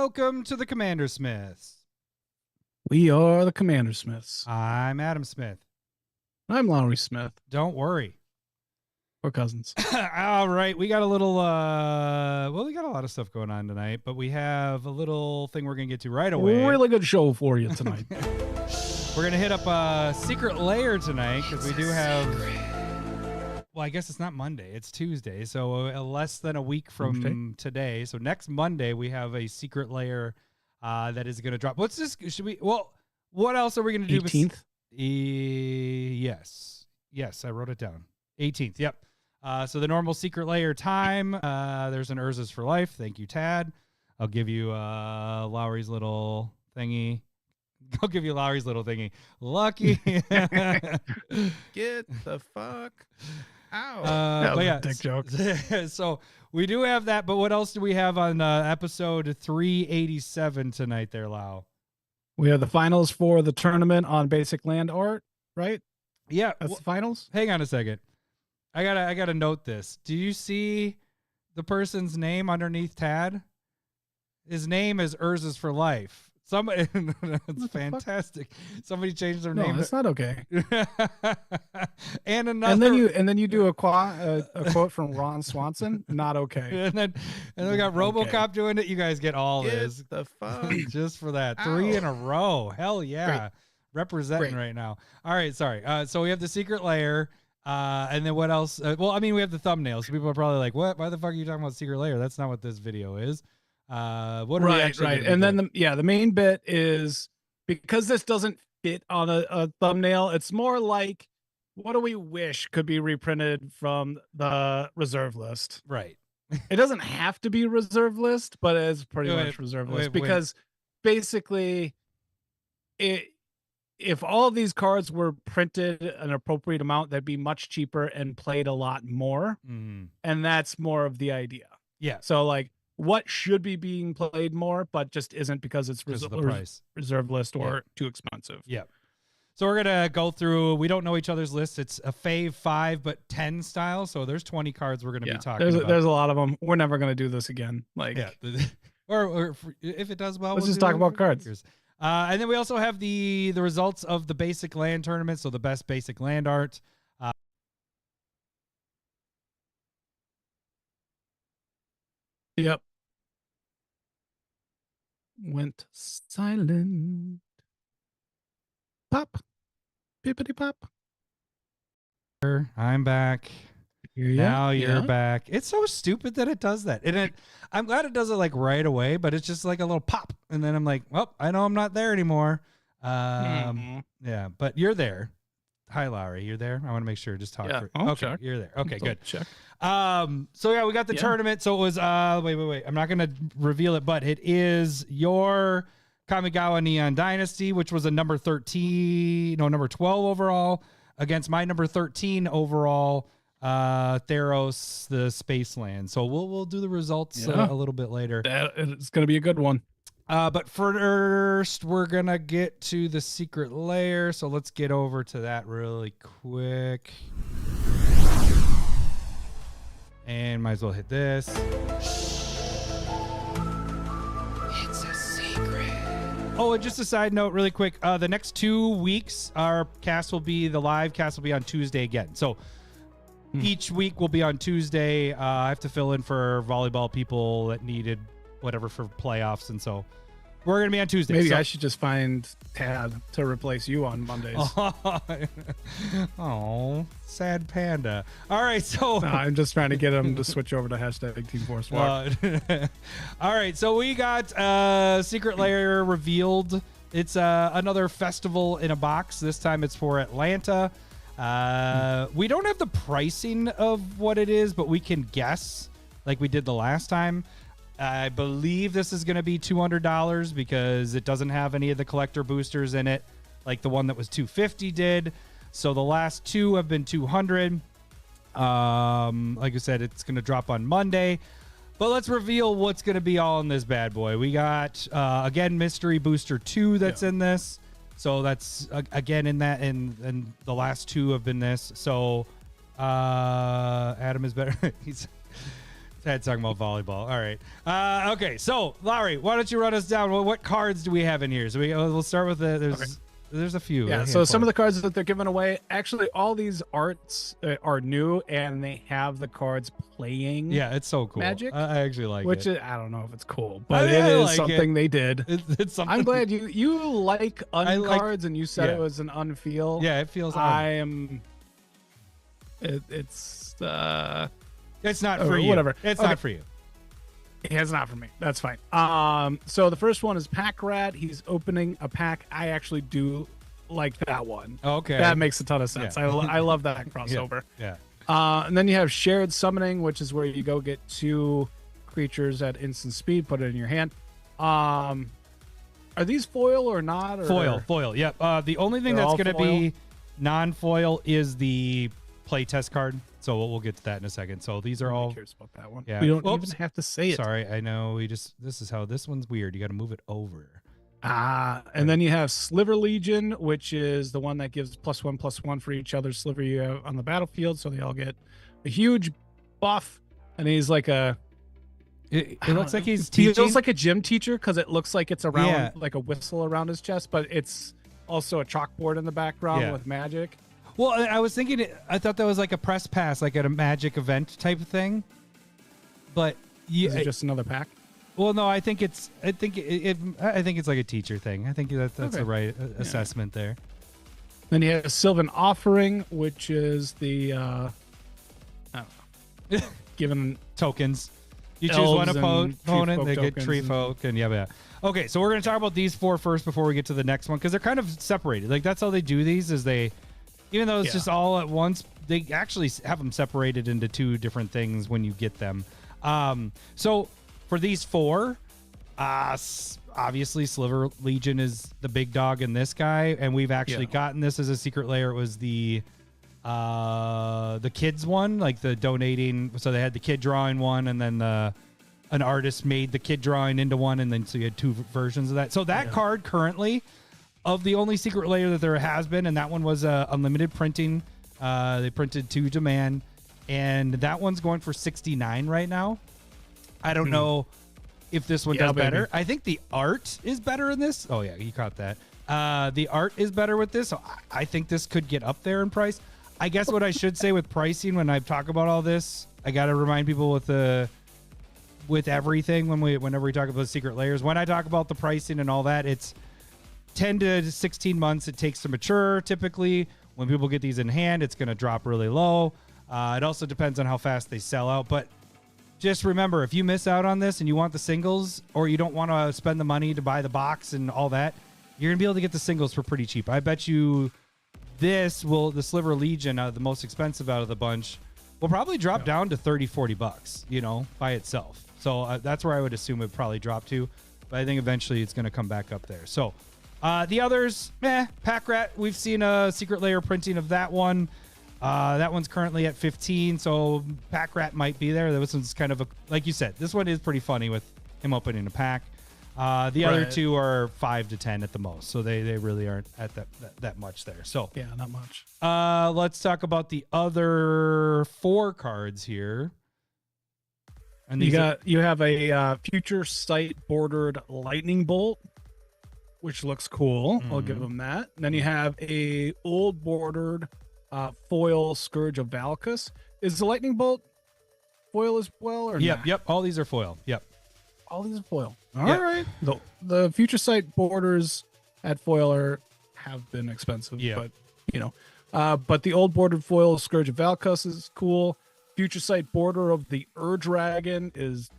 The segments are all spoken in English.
welcome to the CommanderSmiths. We are the CommanderSmiths. I'm Adam Smith. I'm Lowry Smith. Don't worry. We're cousins. All right. We got a little, we got a lot of stuff going on tonight, but we have a little thing we're going to get to right away. Really good show for you tonight. We're going to hit up a secret lair tonight because we do have, well, I guess it's not Monday. It's Tuesday. So less than a week from today. So next Monday, we have a secret lair that is going to drop. What's this? What else are we going to do? 18th? Yes. Yes, I wrote it down. 18th. Yep. So the normal secret layer time. There's an Urza's for life. Thank you, Tad. I'll give you Lowry's little thingy. Lucky. Get the fuck out. That was a dick joke. So we do have that, but what else do we have on episode 387 tonight there, Lau? We have the finals for the tournament on basic land art, right? Yeah. That's the finals? Hang on a second. I gotta note this. Do you see the person's name underneath Tad? His name is Urza's for life. Somebody, it's fantastic. Somebody changed their name. No, that's not okay. And another, and then you do a quote from Ron Swanson. Not okay. And then we got RoboCop doing it. You guys get all this. The fuck just for that. Ow. 3 in a row. Hell yeah. Great. Representing right now. All right, sorry. So we have the secret layer. And then what else? We have the thumbnails. So people are probably like, "What? Why the fuck are you talking about secret layer? That's not what this video is." What are we actually right? And then the main bit is, because this doesn't fit on a thumbnail. It's more like, what do we wish could be reprinted from the reserve list? Right. It doesn't have to be reserve list, but it's pretty much reserve list because basically, if all of these cards were printed an appropriate amount, that'd be much cheaper and played a lot more. Mm-hmm. And that's more of the idea. Yeah. So like, what should be being played more, but just isn't because it's reserve list or too expensive. Yeah. So we're going to go through, we don't know each other's lists. It's a fave 5, but 10 style. So there's 20 cards we're going to be talking about. There's a lot of them. We're never going to do this again. Like, or if it does well, let's just talk about cards. And then we also have the results of the basic land tournament. So the best basic land art. Yep. Went silent. Pop. Pippity pop. I'm back. Now you're back. It's so stupid that it does that. And I'm glad it does it like right away, but it's just like a little pop. And then I'm like, well, I know I'm not there anymore. Yeah, but you're there. Hi, Lowry. You're there? I want to make sure. Just talk. Okay, check. You're there. Okay, good. Check. So yeah, we got the tournament. So it was, wait. I'm not going to reveal it, but it is your Kamigawa Neon Dynasty, which was a number 12 overall against my number 13 overall, Theros, the Spaceland. So we'll do the results a little bit later. It's going to be a good one. But first, we're going to get to the secret layer. So let's get over to that really quick. And might as well hit this. It's a secret. Oh, and just a side note really quick. The next 2 weeks, our the live cast will be on Tuesday again. So each week will be on Tuesday. I have to fill in for volleyball people that needed whatever for playoffs, and so we're gonna be on Tuesday. Maybe I should just find Tad to replace you on Mondays. Oh, sad panda. All right, so I'm just trying to get him to switch over to hashtag Team Force Walk. All right, so we got secret layer revealed. It's another festival in a box. This time it's for Atlanta. We don't have the pricing of what it is, but we can guess like we did the last time. I believe this is going to be $200 because it doesn't have any of the collector boosters in it, like the one that was $250 did. So the last two have been $200. Like I said, it's going to drop on Monday. But let's reveal what's going to be all in this bad boy. We got, again, Mystery Booster 2 that's in this. So that's, again, in that, and the last two have been this. So Adam is better. That's talking about volleyball. All right. Okay. So, Lowry, why don't you run us down? Well, what cards do we have in here? So we'll start with there's a few. Yeah. So some of the cards that they're giving away, actually, all these arts are new, and they have the cards playing. Yeah, it's so cool. Magic. I actually like which it. Is, I don't know if it's cool, but it is like something they did. It's something. I'm glad you like cards, and you said it was an unfeel. Yeah, it feels. I am. It's not for you. Whatever. It's not for you. It's not for me. That's fine. So the first one is Pack Rat. He's opening a pack. I actually do like that one. Okay. That makes a ton of sense. Yeah. I love that crossover. Yeah. And then you have Shared Summoning, which is where you go get 2 creatures at instant speed, put it in your hand. Are these foil or not? Or? Foil. Yep. The only thing that's going to be non-foil is the playtest card. So we'll get to that in a second. So these are all. Cares about that one. Yeah. We don't even have to say it. Sorry, I know. This is how this one's weird. You got to move it over. And then you have Sliver Legion, which is the one that gives +1/+1 for each other sliver you have on the battlefield. So they all get a huge buff. And he's like it looks like he's teaching. He feels like a gym teacher because it looks like it's around like a whistle around his chest, but it's also a chalkboard in the background with magic. Well, I was thinking, I thought that was like a press pass, like at a magic event type of thing. But is it just another pack? Well, no, I think it's like a teacher thing. I think that's the right assessment there. Then you have Sylvan Offering, which is the I don't know, given tokens. You choose one opponent, they get tree folk, and yeah. Okay, so we're gonna talk about these 4 first before we get to the next one because they're kind of separated. Like that's how they do these. Is they, even though it's just all at once, they actually have them separated into 2 different things when you get them. So for these 4, obviously Sliver Legion is the big dog in this guy, and we've actually gotten this as a secret layer. It was the kids one, like the donating. So they had the kid drawing one, and then an artist made the kid drawing into one, and then so you had 2 versions of that. So that card currently, of the only secret layer that there has been, and that one was unlimited printing. They printed to demand, and that one's going for $69 right now. I don't know if this one does better. I think the art is better in this. Oh yeah, you caught that. The art is better with this, so I think this could get up there in price. I guess what I should say with pricing when I talk about all this, I got to remind people with everything whenever we talk about secret layers. When I talk about the pricing and all that, it's 10 to 16 months it takes to mature. Typically, when people get these in hand, it's going to drop really low. It also depends on how fast they sell out. But just remember, if you miss out on this and you want the singles, or you don't want to spend the money to buy the box and all that, you're going to be able to get the singles for pretty cheap. I bet you the Sliver Legion, the most expensive out of the bunch, will probably drop down to $30-$40, by itself. So that's where I would assume it would probably drop to. But I think eventually it's going to come back up there. So the others, Pack Rat, we've seen a secret layer printing of that one. That one's currently at 15, so Pack Rat might be there. This one's kind of like you said, this one is pretty funny with him opening a pack. The other 2 are 5 to 10 at the most, so they really aren't at that much there. So yeah, not much. Let's talk about the other 4 cards here. And you have a Future Sight bordered Lightning Bolt, which looks cool. I'll give them that. And then you have a old bordered foil Scourge of Valkus. Is the Lightning Bolt foil as well? Or Yep. All these are foil. Yep. All these are foil. All right. The Future Sight borders at foil have been expensive. Yeah. But but the old bordered foil Scourge of Valkus is cool. Future Sight border of the Dragon is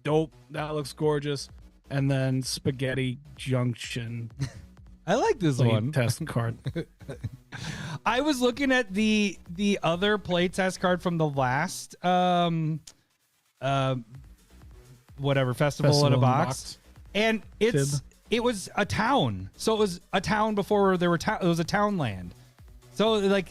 dope. That looks gorgeous. And then Spaghetti Junction. I like this one. Test card. I was looking at the other playtest card from the last festival in a box. And it was a town. So it was a town before there were it was a town land. So like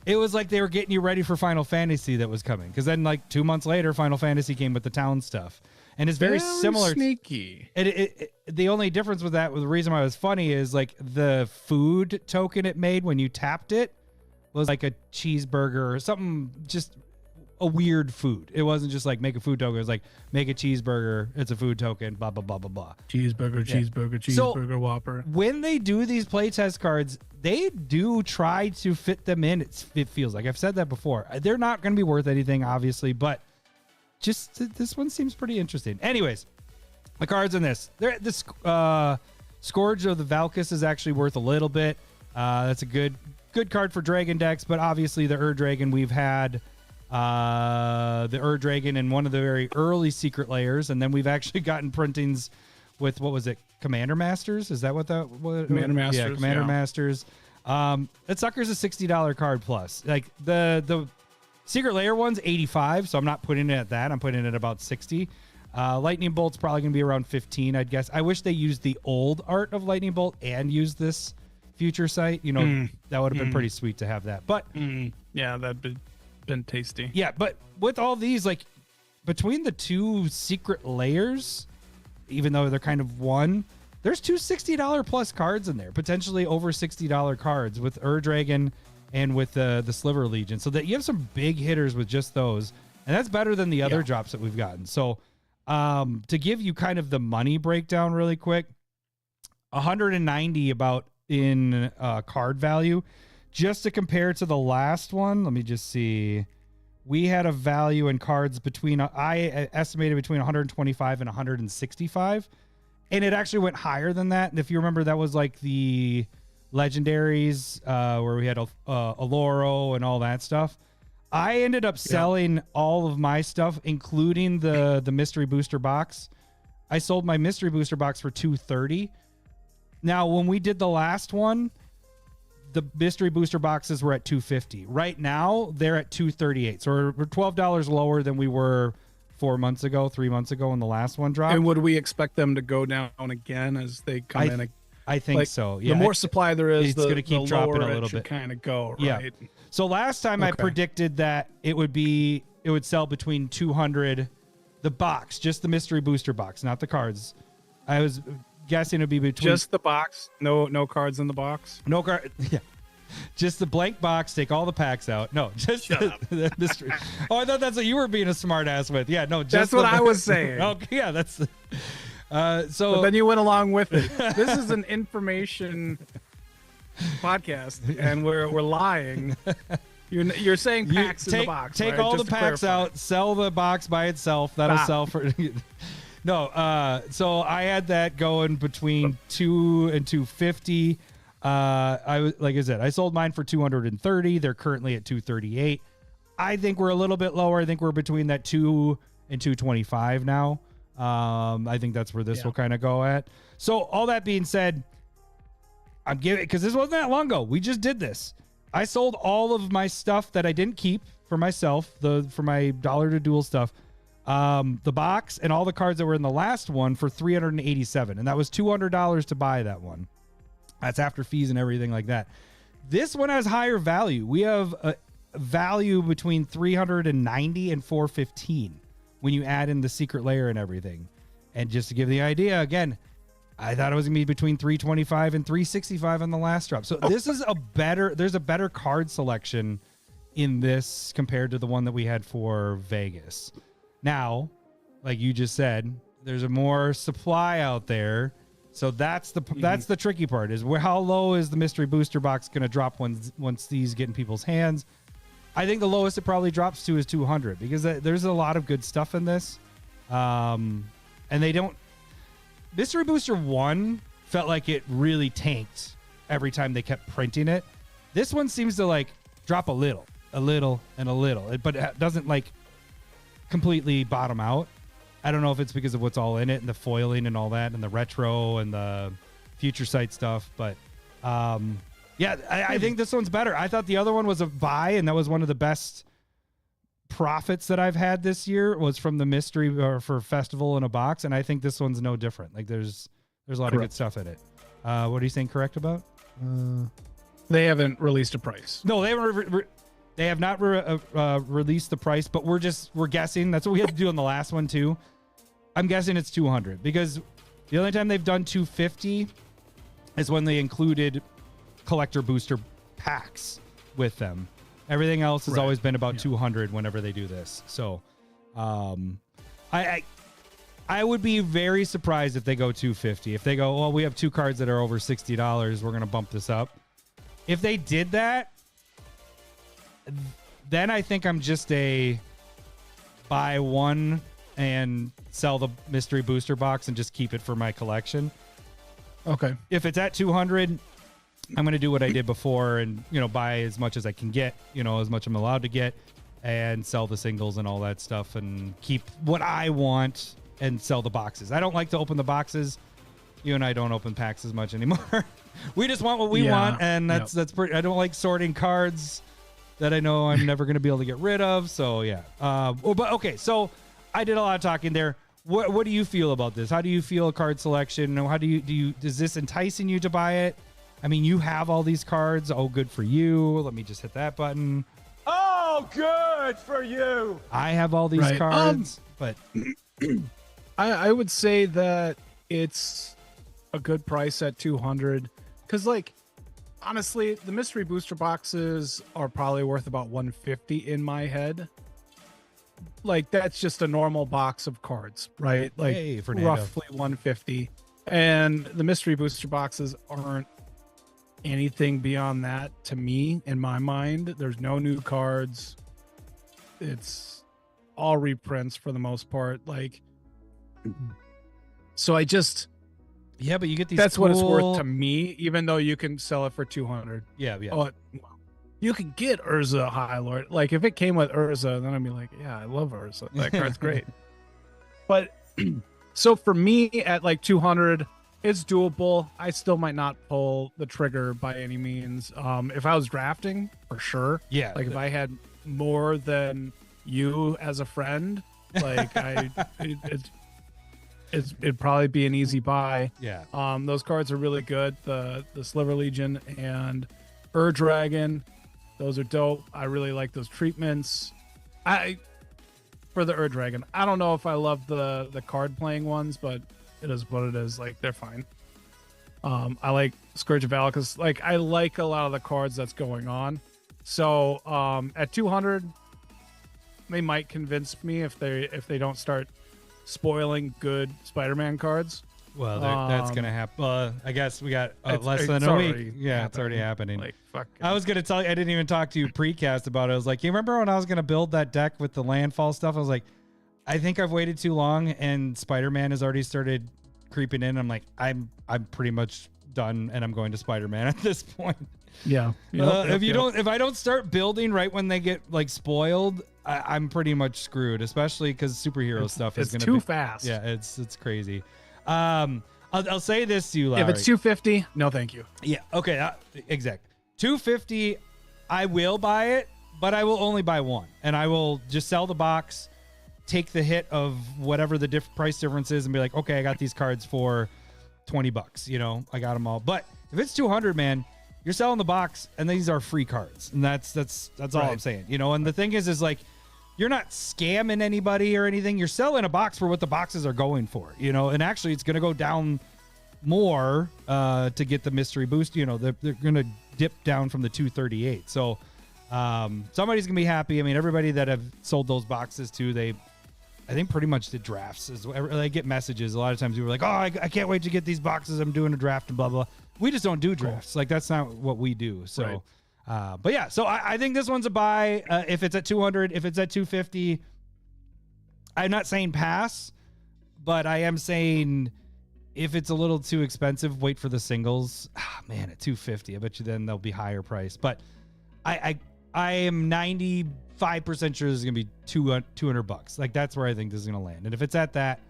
it was like they were getting you ready for Final Fantasy that was coming, because then like 2 months later Final Fantasy came with the town stuff. And it's very similar. Sneaky. The only difference with that, the reason why it was funny, is like the food token it made when you tapped it was like a cheeseburger or something just a weird food. It wasn't just like make a food token. It was like make a cheeseburger. It's a food token. Blah blah blah blah blah. Cheeseburger, Whopper. When they do these playtest cards, they do try to fit them in. It feels like I've said that before. They're not going to be worth anything, obviously, but just this one seems pretty interesting. Anyways, the cards in this, Scourge of the Valkus is actually worth a little bit. That's a good card for Dragon decks, but obviously the Dragon we've had. The Dragon in one of the very early secret layers, and then we've actually gotten printings with what was it, Commander Masters? Is that what that was? Commander Masters. Yeah, Commander Masters. That sucker's a $60 card plus. Like the secret layer one's 85, so I'm not putting it at that. I'm putting it at about 60. Lightning Bolt's probably gonna be around 15, I'd guess. I wish they used the old art of Lightning Bolt and used this future sight. You know, that would have been pretty sweet to have that. But yeah, that'd been tasty. Yeah, but with all these, like between the two secret layers, even though they're kind of one, there's two $60 plus cards in there, potentially over $60 cards with Dragon and with the Sliver Legion, so that you have some big hitters with just those, and that's better than the other drops that we've gotten. So to give you kind of the money breakdown really quick, 190 about in card value. Just to compare to the last one, let me just see. We had a value in cards between, I estimated between 125 and 165. And it actually went higher than that. And if you remember, that was like the legendaries where we had Aloro and all that stuff. I ended up selling all of my stuff, including the mystery booster box. I sold my mystery booster box for $230. Now, when we did the last one, the mystery booster boxes were at $250. Right now, they're at $238. So we're $12 lower than we were 3 months ago when the last one dropped. And would we expect them to go down again as they come in? I think so. Yeah. The more supply there is, it's going to keep dropping a little bit. Kind of go, right? Yeah. So last time I predicted that it would sell between 200, the box, just the mystery booster box, not the cards. I was guessing it'd be between just the box, no cards in the box. No card. Yeah. Just the blank box, take all the packs out. No, just the mystery. Oh, I thought that's what you were being a smart ass with. Yeah, no, just that's what I was saying. Okay, yeah, that's so but then you went along with it. This is an information podcast and we're lying. You're saying packs in the box. Take right? all Just the packs out, sell the box by itself. That'll sell for No, so I had that going between 2 and 250. Like I said, I sold mine for 230. They're currently at 238. I think we're a little bit lower. I think we're between that 2 and 225 now. I think that's where this will kind of go at. So all that being said, I'm giving, because this wasn't that long ago. We just did this. I sold all of my stuff that I didn't keep for myself, for my dollar to duel stuff. The box and all the cards that were in the last one for $387, and that was $200 to buy that one. That's after fees and everything like that. This one has higher value. We have a value between 390 and 415 when you add in the secret layer and everything. And just to give the idea, again, I thought it was gonna be between 325 and 365 on the last drop. So this is there's a better card selection in this compared to the one that we had for Vegas. Now, like you just said, there's a more supply out there. So that's the tricky part, is how low is the mystery booster box going to drop once these get in people's hands. I think the lowest it probably drops to is 200, because there's a lot of good stuff in this. And they don't... Mystery Booster 1 felt like it really tanked every time they kept printing it. This one seems to like drop a little, and a little, but it doesn't like completely bottom out. I don't know if it's because of what's all in it and the foiling and all that and the retro and the future sight stuff, but I think this one's better. I thought the other one was a buy, and that was one of the best profits that I've had this year was from the mystery or for festival in a box, and I think this one's no different. Like there's a lot of good stuff in it. What are you saying correct about? They haven't released a price. No, they haven't. They have not released the price, but we're guessing. That's what we had to do on the last one too. I'm guessing it's 200, because the only time they've done 250 is when they included collector booster packs with them. Everything else has Right. always been about Yeah. 200 whenever they do this. So, I would be very surprised if they go 250. If they go, well, we have 2 cards that are over $60, we're going to bump this up. If they did that, then I think I'm just a buy one and sell the mystery booster box and just keep it for my collection. Okay. If it's at 200, I'm going to do what I did before and, buy as much as I can get, as much I'm allowed to get, and sell the singles and all that stuff and keep what I want and sell the boxes. I don't like to open the boxes. You and I don't open packs as much anymore. We just want what we want, and that's pretty. I don't like sorting cards that I know I'm never going to be able to get rid of. So yeah. But okay, so I did a lot of talking there. What do you feel about this? How do you feel card selection? How do you is this enticing you to buy it? I mean, you have all these cards. Oh, good for you. Let me just hit that button. Oh, good for you. I have all these cards, but I would say that it's a good price at 200 because, like, honestly, the mystery booster boxes are probably worth about 150 in my head. Like, that's just a normal box of cards, right? Like, Hey, Fernando. roughly 150. And the mystery booster boxes aren't anything beyond that to me, in my mind. There's no new cards. It's all reprints for the most part. Like, so I just, yeah, but you get these. that's what it's worth cool- to me, even though you can sell it for 200. Yeah, yeah. Oh, you can get Urza High Lord. Like, if it came with Urza, then I'd be like, yeah, I love Urza. That card's great. But so for me at like 200, it's doable. I still might not pull the trigger by any means. If I was drafting, for sure. Yeah. Like, if I had more than you as a friend, like it'd probably be an easy buy. Yeah. Those cards are really good. The Sliver Legion and Dragon, those are dope. I really like those treatments. For the Dragon, I don't know if I love the card playing ones, but it is what it is. Like, they're fine. I like Scourge of Valakut. Like, I like a lot of the cards that's going on. So at 200, they might convince me if they don't start spoiling good Spider-Man cards. Well, that's gonna happen. I guess we got less than a week. Yeah, it's already happening. Like, fuck. I was gonna tell you, I didn't even talk to you precast about it. I was like, you remember when I was gonna build that deck with the landfall stuff? I was like, I think I've waited too long, and Spider-Man has already started creeping in. I'm like, I'm pretty much done, and I'm going to Spider-Man at this point. Yeah. If I don't start building right when they get like spoiled, I'm pretty much screwed. Especially because superhero stuff is it's gonna too be fast. Yeah, it's crazy. I'll say this to you, Larry. If it's 250, no, thank you. Yeah. Okay. Exact. 250. I will buy it, but I will only buy one, and I will just sell the box, take the hit of whatever the price difference is, and be like, okay, I got these cards for $20. I got them all. But if it's 200, man, you're selling the box, and these are free cards, and that's all I'm saying. And the thing is like, you're not scamming anybody or anything. You're selling a box for what the boxes are going for, and actually it's going to go down more to get the mystery boost. They're going to dip down from the 238. So somebody's going to be happy. I mean, everybody that have sold those boxes too, I think pretty much did drafts. I get messages. A lot of times people are like, oh, I can't wait to get these boxes. I'm doing a draft and blah, blah. We just don't do drafts. Like, that's not what we do. So, Right. But yeah, so I think this one's a buy. If it's at 200, if it's at 250, I'm not saying pass, but I am saying if it's a little too expensive, wait for the singles. Man, at 250, I bet you then they'll be higher price. But I am 95% sure this is gonna be $200. Like, that's where I think this is gonna land. And if it's at that,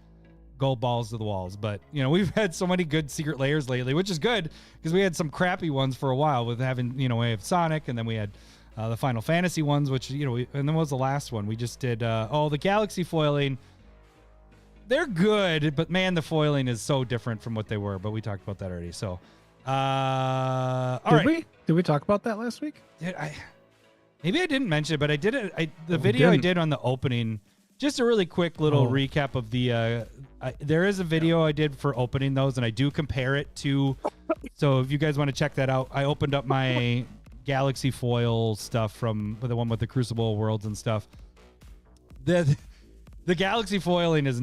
go balls to the walls. But we've had so many good secret layers lately, which is good because we had some crappy ones for a while with having we have Sonic, and then we had the Final Fantasy ones, which and then what was the last one we just did? The Galaxy foiling. They're good, but man, the foiling is so different from what they were. But we talked about that already. So, all right. Did we talk about that last week? Maybe I didn't mention it, but I did it. The video I did on the opening. Just a really quick little recap of the. There is a video I did for opening those, and I do compare it to. So if you guys want to check that out, I opened up my Galaxy foil stuff from the one with the Crucible Worlds and stuff. The Galaxy foiling is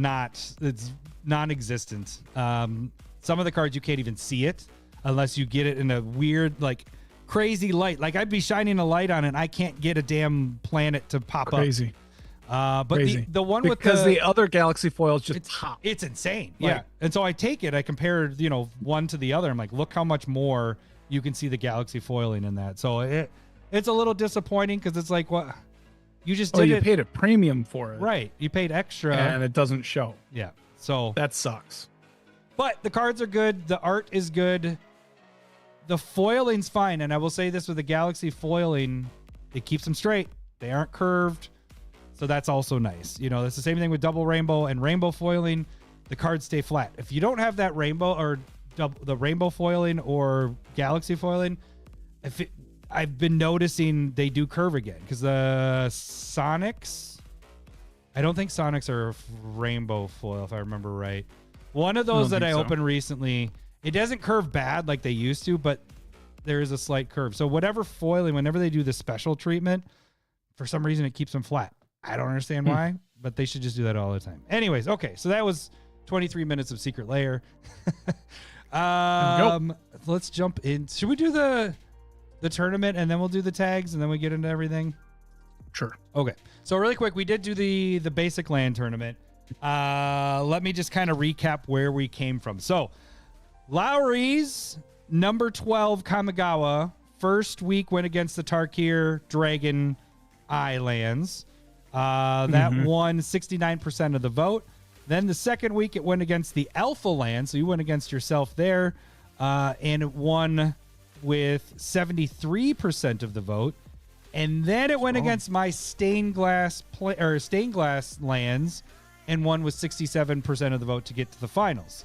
it's non-existent. Some of the cards you can't even see it unless you get it in a weird, like, crazy light. Like, I'd be shining a light on it and I can't get a damn planet to pop Crazy. up. But Crazy. the one because the other Galaxy foils just pop. It's insane. Like, yeah. And so I take it, I compare, one to the other. I'm like, look how much more you can see the Galaxy foiling in that. So it's a little disappointing because it's like, what? You just did you paid a premium for it. Right. You paid extra. And it doesn't show. Yeah. So that sucks. But the cards are good. The art is good. The foiling's fine. And I will say this with the Galaxy foiling, it keeps them straight. They aren't curved. So that's also nice. It's the same thing with double rainbow and rainbow foiling. The cards stay flat. If you don't have that rainbow or the rainbow foiling or Galaxy foiling, I've been noticing they do curve again because the Sonics, I don't think Sonics are rainbow foil if I remember right. One of those that I opened recently, it doesn't curve bad like they used to, but there is a slight curve. So whatever foiling, whenever they do the special treatment, for some reason it keeps them flat. I don't understand why, but they should just do that all the time. Anyways, okay, so that was 23 minutes of Secret Lair. Let's jump in. Should we do the tournament and then we'll do the tags and then we get into everything? Sure. Okay. So really quick, we did do the basic land tournament. Let me just kind of recap where we came from. So Lowry's number 12 Kamigawa first week went against the Tarkir Dragon Islands. That won 69% of the vote. Then the second week it went against the Alpha Land, so you went against yourself there, and it won with 73% of the vote. And then it went against my stained glass lands and won with 67% of the vote to get to the finals.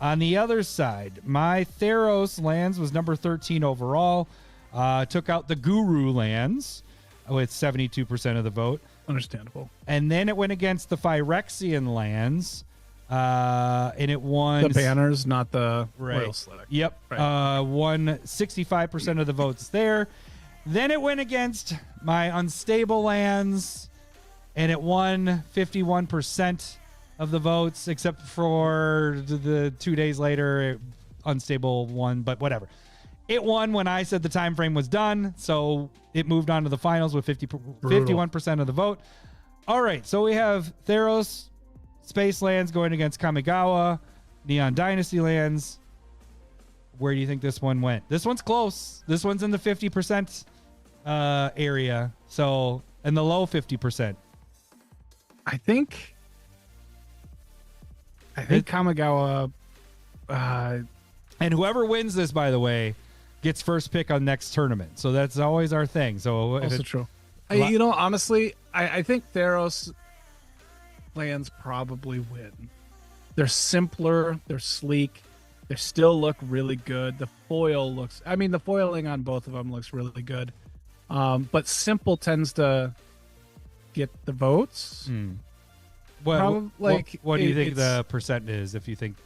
On the other side, my Theros lands was number 13 overall. Took out the Guru lands with 72% of the vote. Understandable. And then it went against the Phyrexian lands, and it won... The banners, not the right. Royal Select. Yep. Right. Won 65% of the votes there. Then it went against my unstable lands, and it won 51% of the votes, except for the 2 days later, unstable won, but whatever. It won when I said the time frame was done, so it moved on to the finals with 51% of the vote. All right, so we have Theros Space Lands going against Kamigawa, Neon Dynasty Lands. Where do you think this one went? This one's close. This one's in the 50% area, so in the low 50%. I think Kamigawa... and whoever wins this, by the way, gets first pick on next tournament. So that's always our thing. So also true. Honestly, I think Theros lands probably win. They're simpler. They're sleek. They still look really good. The foiling on both of them looks really good. But simple tends to get the votes. Well, what do you think the percent is if you think?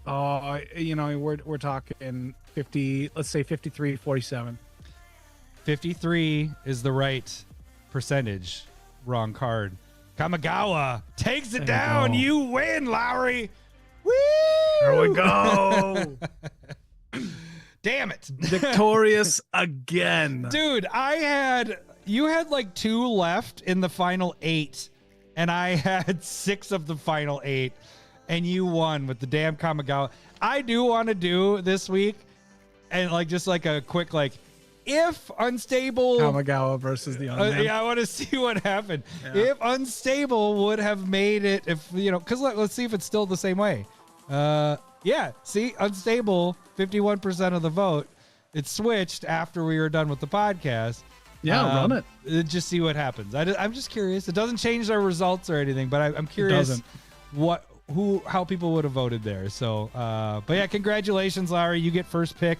Oh, we're talking 50. Let's say 53-47. 53 is the right percentage. Wrong card. Kamigawa takes it down. You win, Lowry. Woo! There we go. Damn it. Victorious again. Dude, you had like 2 left in the final 8, and I had 6 of the final 8. And you won with the damn Kamigawa. I do want to do this week, and just a quick if unstable Kamigawa versus the unnamed. I want to see what happened. Yeah. If unstable would have made it, because let's see if it's still the same way. See, unstable 51% of the vote. It switched after we were done with the podcast. Yeah, run it. Just see what happens. I'm just curious. It doesn't change our results or anything, but I'm curious how people would have voted there. So, but yeah, congratulations, Larry. You get first pick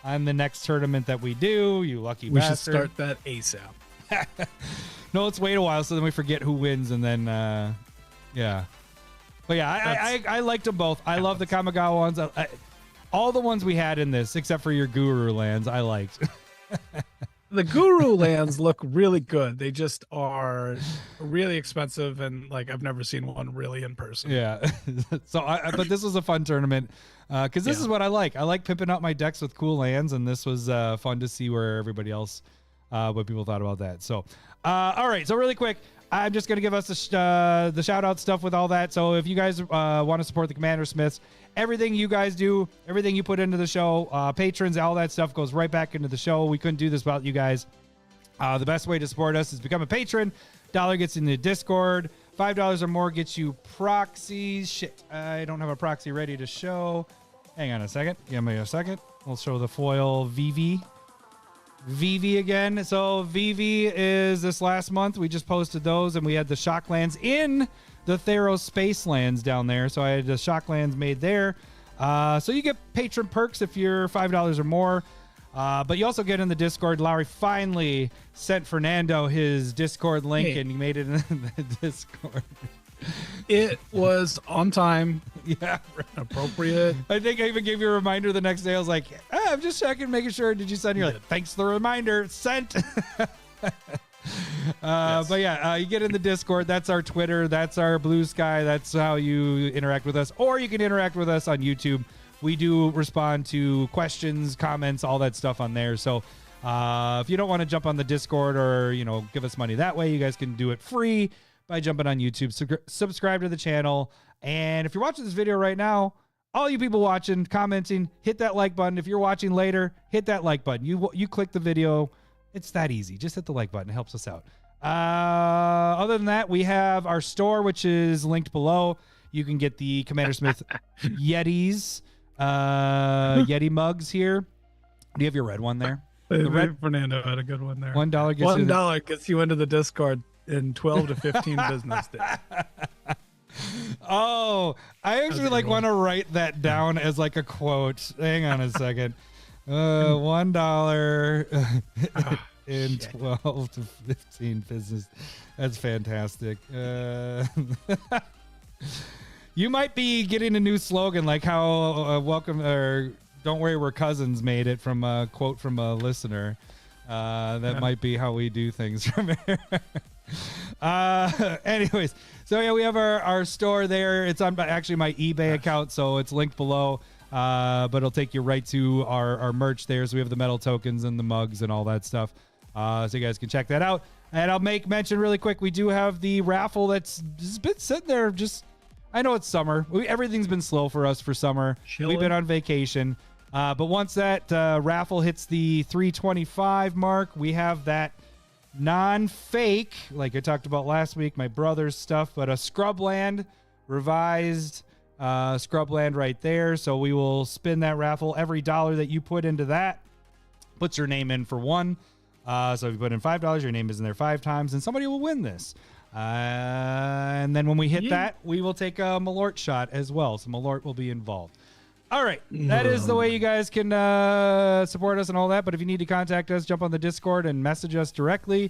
on the next tournament that we do. You lucky bastard. We should start that ASAP. No, let's wait a while so then we forget who wins, and then yeah. But yeah, I liked them both. I love the Kamigawa ones. All the ones we had in this, except for your Guru lands, I liked. the Guru lands look really good. They just are really expensive, and like I've never seen one really in person. Yeah. But this was a fun tournament because this is what I like. I like pimping out my decks with cool lands, and this was fun to see where everybody else, what people thought about that. So, all right. So really quick, I'm just going to give us the shout out stuff with all that. So if you guys want to support the CommanderSmiths, everything you guys do, everything you put into the show, patrons, all that stuff goes right back into the show. We couldn't do this without you guys. The best way to support us is become a patron. $1 gets in the Discord. $5 or more gets you proxies. Shit, I don't have a proxy ready to show. Hang on a second. Give me a second. We'll show the foil VV. VV again. So VV is this last month. We just posted those, and we had the Shocklands in the Theros Space Lands down there. So I had the Shocklands made there. So you get patron perks if you're $5 or more. But you also get in the Discord. Lowry finally sent Fernando his Discord link, and he made it in the Discord. It was on time. Yeah. Appropriate. I think I even gave you a reminder the next day. I was like, I'm just checking, making sure. Did you send? You're like, thanks for the reminder. Sent. Yes. But yeah, you get in the Discord. That's our Twitter. That's our Blue Sky. That's how you interact with us. Or you can interact with us on YouTube. We do respond to questions, comments, all that stuff on there. So if you don't want to jump on the Discord or, give us money that way, you guys can do it free by jumping on YouTube. Subscribe to the channel. And if you're watching this video right now, all you people watching, commenting, hit that like button. If you're watching later, hit that like button. You click the video. It's that easy. Just hit the like button. It helps us out. Other than that, we have our store, which is linked below. You can get the CommanderSmith Yetis. Yeti mugs here. Do you have your red one there? The red Fernando had a good one there. $1 gets you into the Discord in 12 to 15 business days. Oh, I actually want to write that down as like a quote. Hang on a second. $1 in 12 to 15 business. That's fantastic. You might be getting a new slogan like how welcome or don't worry, we're cousins made it from a quote from a listener. That might be how we do things from here. Anyways, so yeah, we have our store there. It's on actually my eBay account, so it's linked below. But it'll take you right to our merch there. So we have the metal tokens and the mugs and all that stuff. So you guys can check that out. And I'll make mention really quick. We do have the raffle that's just been sitting there. I know it's summer. Everything's been slow for us for summer. Chilling. We've been on vacation. But once that raffle hits the 325 mark, we have that non-fake, like I talked about last week, my brother's stuff, but a Scrubland, revised Scrubland right there. So we will spin that raffle. Every $1 that you put into that puts your name in for one. So if you put in $5, your name is in there 5 times, and somebody will win this. And then when we hit that, we will take a Malort shot as well. So Malort will be involved. All right. That is the way you guys can support us and all that. But if you need to contact us, jump on the Discord and message us directly.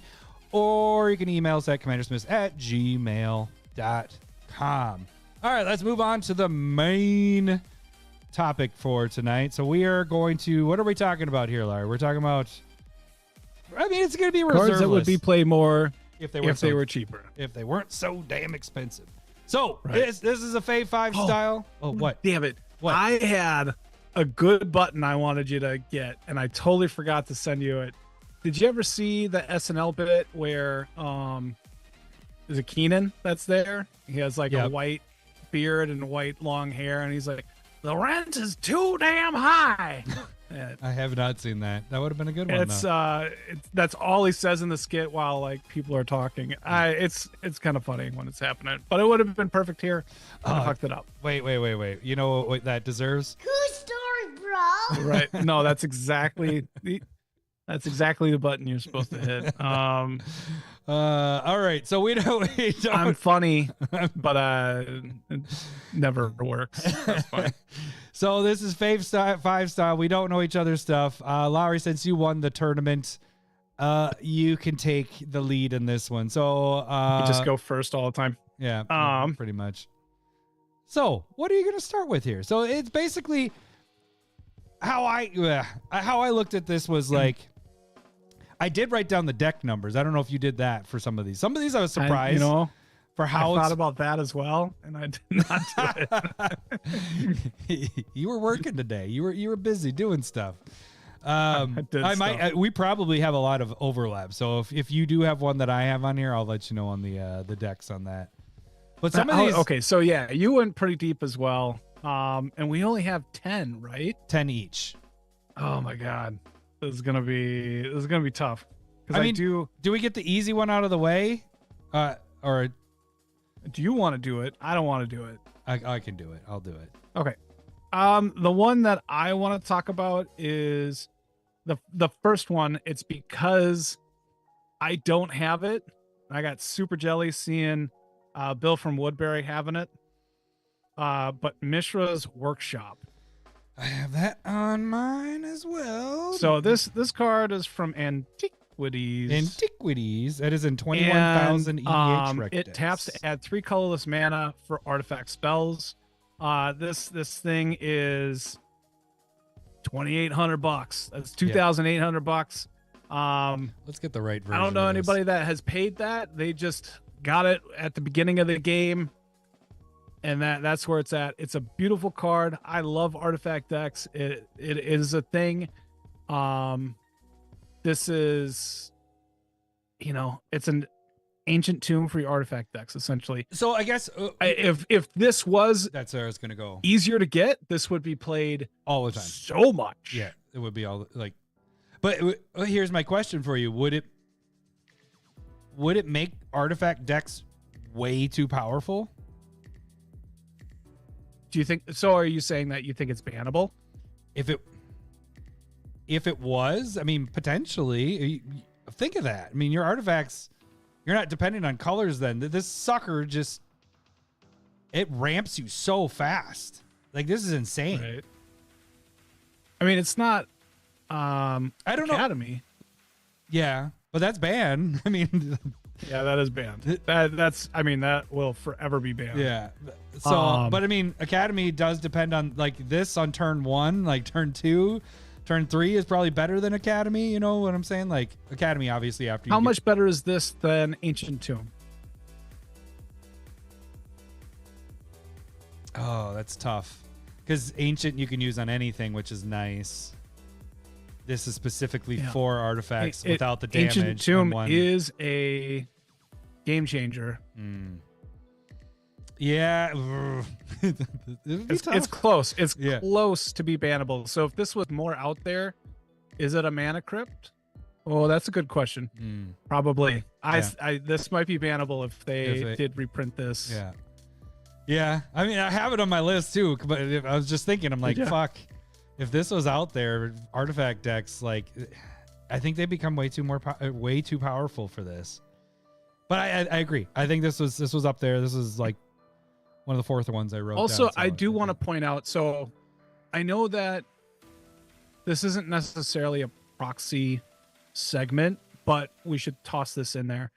Or you can email us at commandersmiths@gmail.com. All right. Let's move on to the main topic for tonight. So we are going to, what are we talking about here, Larry? We're talking about, it's going to be reserveless. Cards that would be played more if they were cheaper. If they weren't so damn expensive. So this is a Fave 5 style. Oh, what? Damn it. What? I had a good button I wanted you to get, and I totally forgot to send you it. Did you ever see the SNL bit where is it Keenan that's there? He has like a white beard and white long hair, and he's like, the rent is too damn high. I have not seen that. That would have been a good one. That's all he says in the skit while like people are talking. It's kind of funny when it's happening, but it would have been perfect here. I fucked it up. Wait. You know what that deserves? Cool story, bro. Right? No, that's exactly the button you're supposed to hit. All right. So we don't. I'm funny, but it never works. That's fine. So this is Fave 5 style. We don't know each other's stuff. Lowry, since you won the tournament, you can take the lead in this one. So you just go first all the time. Yeah, pretty much. So what are you going to start with here? So it's basically how I looked at this was like, I did write down the deck numbers. I don't know if you did that for some of these. Some of these I was surprised. For how I thought about that as well, and I did not do it. You were working today. You were busy doing stuff. We probably have a lot of overlap. So if you do have one that I have on here, I'll let you know on the decks on that. But some of these, okay, so yeah, you went pretty deep as well. And we only have 10, right? 10 each. Oh my god, this is gonna be tough. I mean, do we get the easy one out of the way, or do you want to do it? I don't want to do it. I can do it. I'll do it. Okay. The one that I want to talk about is the first one. It's because I don't have it. I got super jelly seeing Bill from Woodbury having it. But Mishra's Workshop. I have that on mine as well. So this card is from Antiquities. Antiquities. That is in 21,000 EDH rec It decks. taps to add 3 colorless mana for artifact spells. This thing is $2,800. That's $2,800. Let's get the right version. I don't know of this. anybody that has paid that. They just got it at the beginning of the game, and that's where it's at. It's a beautiful card. I love artifact decks. It is a thing. This is, it's an ancient tomb for your artifact decks, essentially. So I guess If this was that's where it's gonna go easier to get, this would be played all the time. so much. Yeah, it would be all like. But here's my question for you: Would it make artifact decks way too powerful? Do you think so? Are you saying that you think it's bannable? If it was, I mean, potentially. Think of that. I mean, your artifacts, you're not dependent on colors. Then this sucker it ramps you so fast. Like, this is insane. Right. I mean, it's not. I don't know. Academy. Yeah, but that's banned. I mean, yeah, that is banned. That will forever be banned. Yeah. So, but I mean, Academy does depend on like this on turn 1, like turn 2, turn 3 is probably better than Academy. You know what I'm saying? Like Academy, obviously, after How much better is this than Ancient Tomb? Oh, that's tough. Because Ancient you can use on anything, which is nice. This is specifically for artifacts without the damage. Ancient Tomb is a game changer. Yeah. It's close. It's close to be bannable. So if this was more out there, is it a mana crypt? Oh, that's a good question. Probably. This might be bannable if they did reprint this. Yeah. Yeah. I mean, I have it on my list too, but I was just thinking, I'm like, fuck. If this was out there, artifact decks, like, I think they become way too powerful for this. But I agree. I think this was up there. This is like one of the fourth ones I wrote. Also, down, so I do want to point out. So, I know that this isn't necessarily a proxy segment, but we should toss this in there.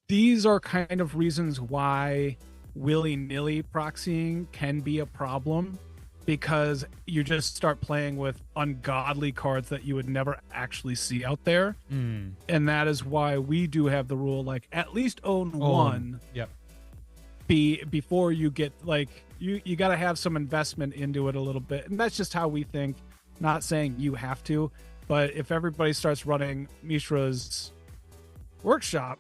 These are kind of reasons why willy-nilly proxying can be a problem. Because you just start playing with ungodly cards that you would never actually see out there. And that is why we do have the rule, like, at least own one. Yep. Before you get, like, you got to have some investment into it a little bit. And that's just how we think. Not saying you have to, but if everybody starts running Mishra's Workshop,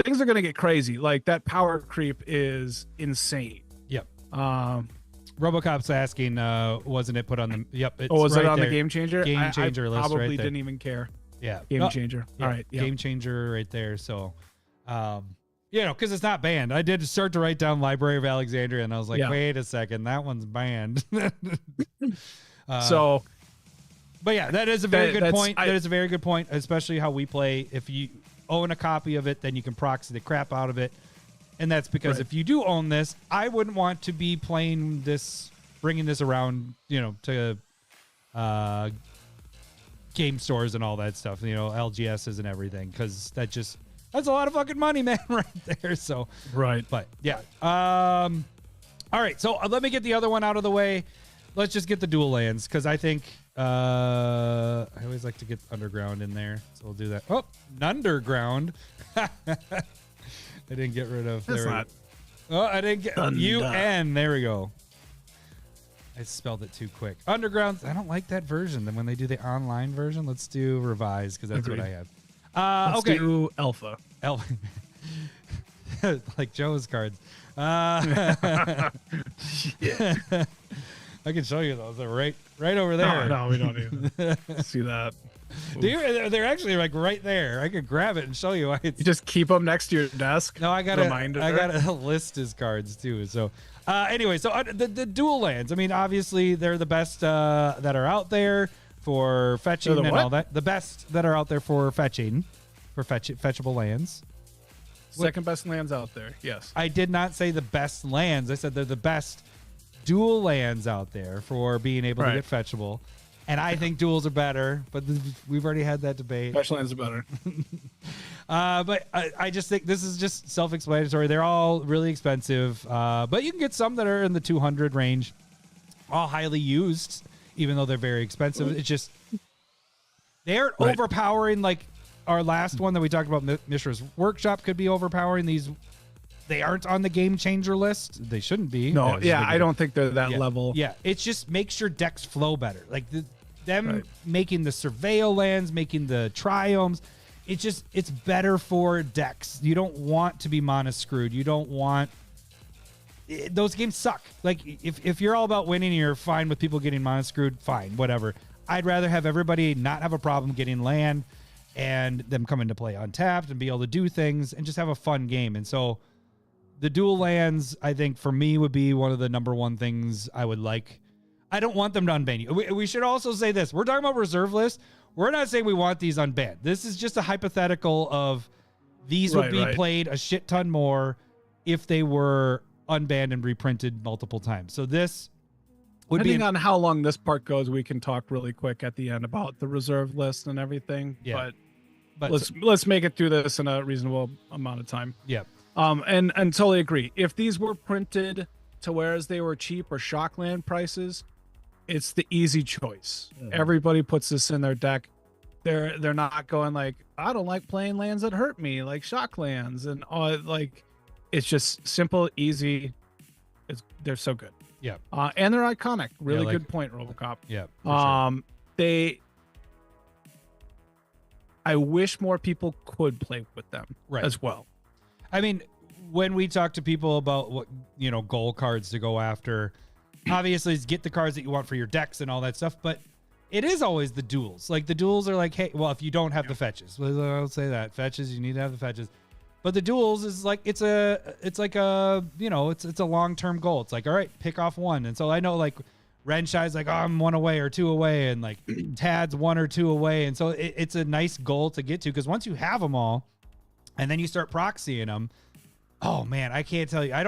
things are going to get crazy. Like, that power creep is insane. Yep. Robocop's asking, wasn't it put on the? Yep. It's was right it on there. the Game Changer? Game Changer I list probably right there. didn't even care. Yeah. Game Changer. Yeah. All right. Yep. Game Changer right there. So, because it's not banned. I did start to write down Library of Alexandria, and I was like, wait a second, that one's banned. So, but yeah, that is a very good point. That is a very good point, especially how we play. If you own a copy of it, then you can proxy the crap out of it. And that's because if you do own this, I wouldn't want to be playing this, bringing this around, to game stores and all that stuff, LGSs and everything, because that's a lot of fucking money, man, right there. So, but yeah. All right. So let me get the other one out of the way. Let's just get the dual lands, because I think I always like to get underground in there, so we'll do that. Oh, underground. I didn't get rid of. That's not. Oh, I didn't get UN. There we go. I spelled it too quick. Underground. I don't like that version. Then when they do the online version, let's do revise because that's what I have. Let's Okay. do alpha. Like Joe's cards. Yeah. I can show you those. They're right over there. No, we don't even see that. They're actually like right there. I could grab it and show you why it's. You just keep them next to your desk. No, I gotta list his cards too. So, anyway, so the dual lands. I mean, obviously they're the best that are out there for fetching and all that. The best that are out there for fetching, for fetchable lands. Second best lands out there. Yes. I did not say the best lands. I said they're the best dual lands out there for being able to get fetchable. And I think duels are better, but we've already had that debate. Special lands are better. But I just think this is just self-explanatory. They're all really expensive, but you can get some that are in the 200 range, all highly used, even though they're very expensive. It's just they're overpowering. Like our last one that we talked about, Mishra's Workshop, could be overpowering. These they aren't on the game changer list. They shouldn't be. No, I don't think they're that level. Yeah, it just makes your decks flow better. Like them making the Surveil lands, making the Triomes, it's better for decks. You don't want to be mana screwed. You don't want those games suck. Like if you're all about winning and you're fine with people getting mana screwed, fine, whatever. I'd rather have everybody not have a problem getting land and them come into play untapped and be able to do things and just have a fun game. And so the dual lands, I think, for me, would be one of the number one things I would like. I don't want them to unban you. We should also say this. We're talking about reserve lists. We're not saying we want these unbanned. This is just a hypothetical of these would be played a shit ton more if they were unbanned and reprinted multiple times. So this would Depending on how long this part goes, we can talk really quick at the end about the reserve list and everything. Yeah. But let's make it through this in a reasonable amount of time. Yeah. And totally agree. If these were printed to whereas they were cheap or shockland prices, it's the easy choice. Everybody puts this in their deck. They're not going like, I don't like playing lands that hurt me, like shocklands, and like it's just simple, easy. They're so good. Yeah. And they're iconic. Really good point, Robocop. Yeah. I wish more people could play with them as well. I mean, when we talk to people about what, goal cards to go after, obviously it's get the cards that you want for your decks and all that stuff, but it is always the duels. Like the duels are like, hey, well, if you don't have the fetches, I'll say that fetches, you need to have the fetches. But the duels is like, it's a long-term goal. It's like, all right, pick off one. And so I know like Renshai's like, oh, I'm 1 away or 2 away. And like Tad's 1 or 2 away. And so it's a nice goal to get to, because once you have them all and then you start proxying them, oh man, I can't tell you. I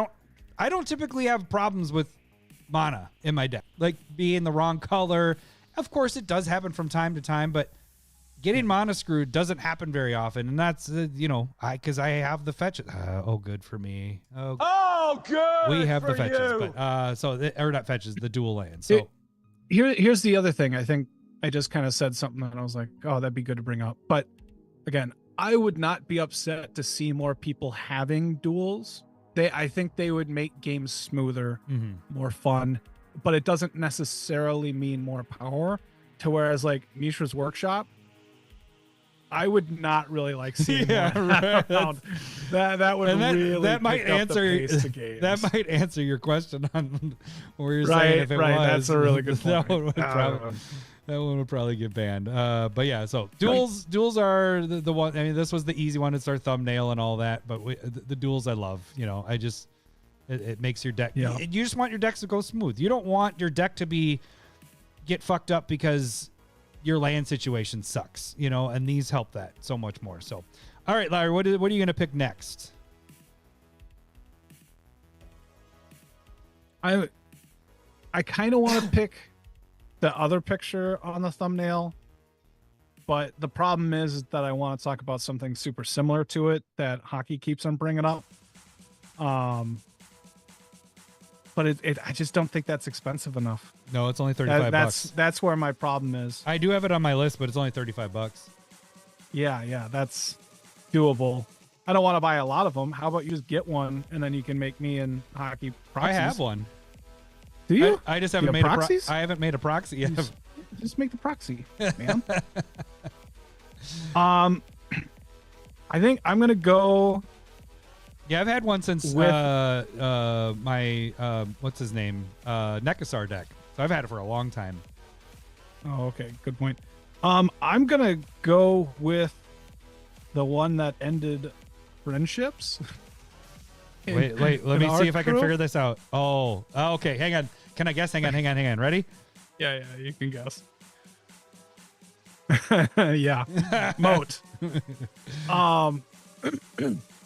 don't typically have problems with mana in my deck, like being the wrong color. Of course, it does happen from time to time, but getting mana screwed doesn't happen very often. And that's, because I have the fetches. Good for me. Oh, good. We have the fetches, you. but or not fetches, the dual land. So here's the other thing. I think I just kind of said something and I was like, oh, that'd be good to bring up. But again, I would not be upset to see more people having duels. I think they would make games smoother, more fun, but it doesn't necessarily mean more power. To whereas like Mishra's Workshop, I would not really like seeing more around. That would really that might answer that might answer your question on where you're saying if it was. That's a really good point. That one would probably get banned. But yeah, so duels are the one. I mean, this was the easy one. It's our thumbnail and all that. But the duels I love. It makes your deck. Yeah. You just want your decks to go smooth. You don't want your deck to get fucked up because your land situation sucks. And these help that so much more. So, all right, Larry, what are you gonna pick next? I kind of want to pick the other picture on the thumbnail, but the problem is that I want to talk about something super similar to it that Hockey keeps on bringing up. But but I just don't think that's expensive enough. No, it's only 35 bucks. That's where my problem is. I do have it on my list, but it's only 35 bucks. Yeah, that's doable. I don't want to buy a lot of them. How about you just get one and then you can make me and hockey proxies? I have one. Do you? I just You haven't have made proxies? I haven't made a proxy yet. Just make the proxy, man. I think I'm gonna go. Yeah, I've had one since With- my what's his name Nekasar deck. So I've had it for a long time. Oh, okay, good point. I'm gonna go with the one that ended friendships. Wait, let in me our see if I can crew? figure this out. Oh, okay. Hang on. Can I guess? Hang on. Ready? Yeah, you can guess. Yeah, moat.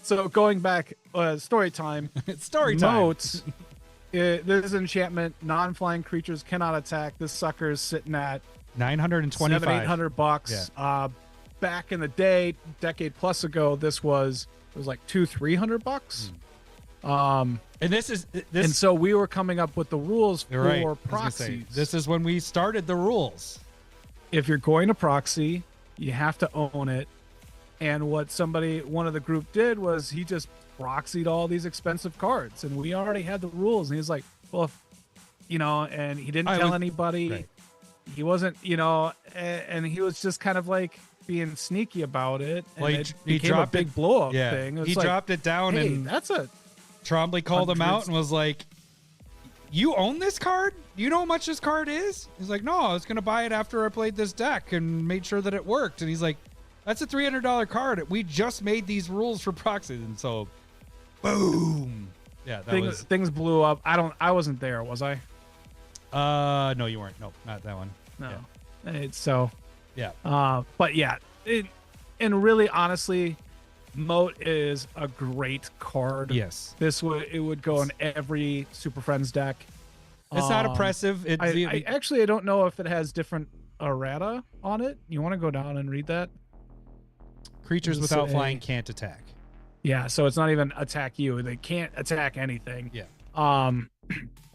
So going back, story time. It's story time. Moats. This is an enchantment. Non-flying creatures cannot attack. This sucker is sitting at 925. $700-800. Yeah. Back in the day, decade plus ago, it was like $200-300. And this is And so we were coming up with the rules for You're right. I was gonna say, proxies. this is when we started the rules. If you're going to proxy, you have to own it. And what one of the group did was he just proxied all these expensive cards, and we already had the rules. And he was like, well, and he didn't tell anybody. Right. He wasn't, and he was just kind of like being sneaky about it. And Well, it became a dropped big it- blow up Yeah, thing. It was he like, dropped it down, hey, and that's a Trombley called him out hundreds- and was like, "You own this card? You know how much this card is?" He's like, "No, I was gonna buy it after I played this deck and made sure that it worked." And he's like, "That's a $300 card. We just made these rules for proxies," and so, boom. Yeah, that things blew up. I wasn't there, was I? No, you weren't. Nope, not that one. No. Yeah. It's so. Yeah. But yeah, and really, honestly, Moat is a great card. Yes. It would go in every Super Friends deck. It's not oppressive. It's I actually I don't know if it has different errata on it. You want to go down and read that? creatures Does it without say- flying can't attack. Yeah, so it's not even attack you. They can't attack anything. Yeah.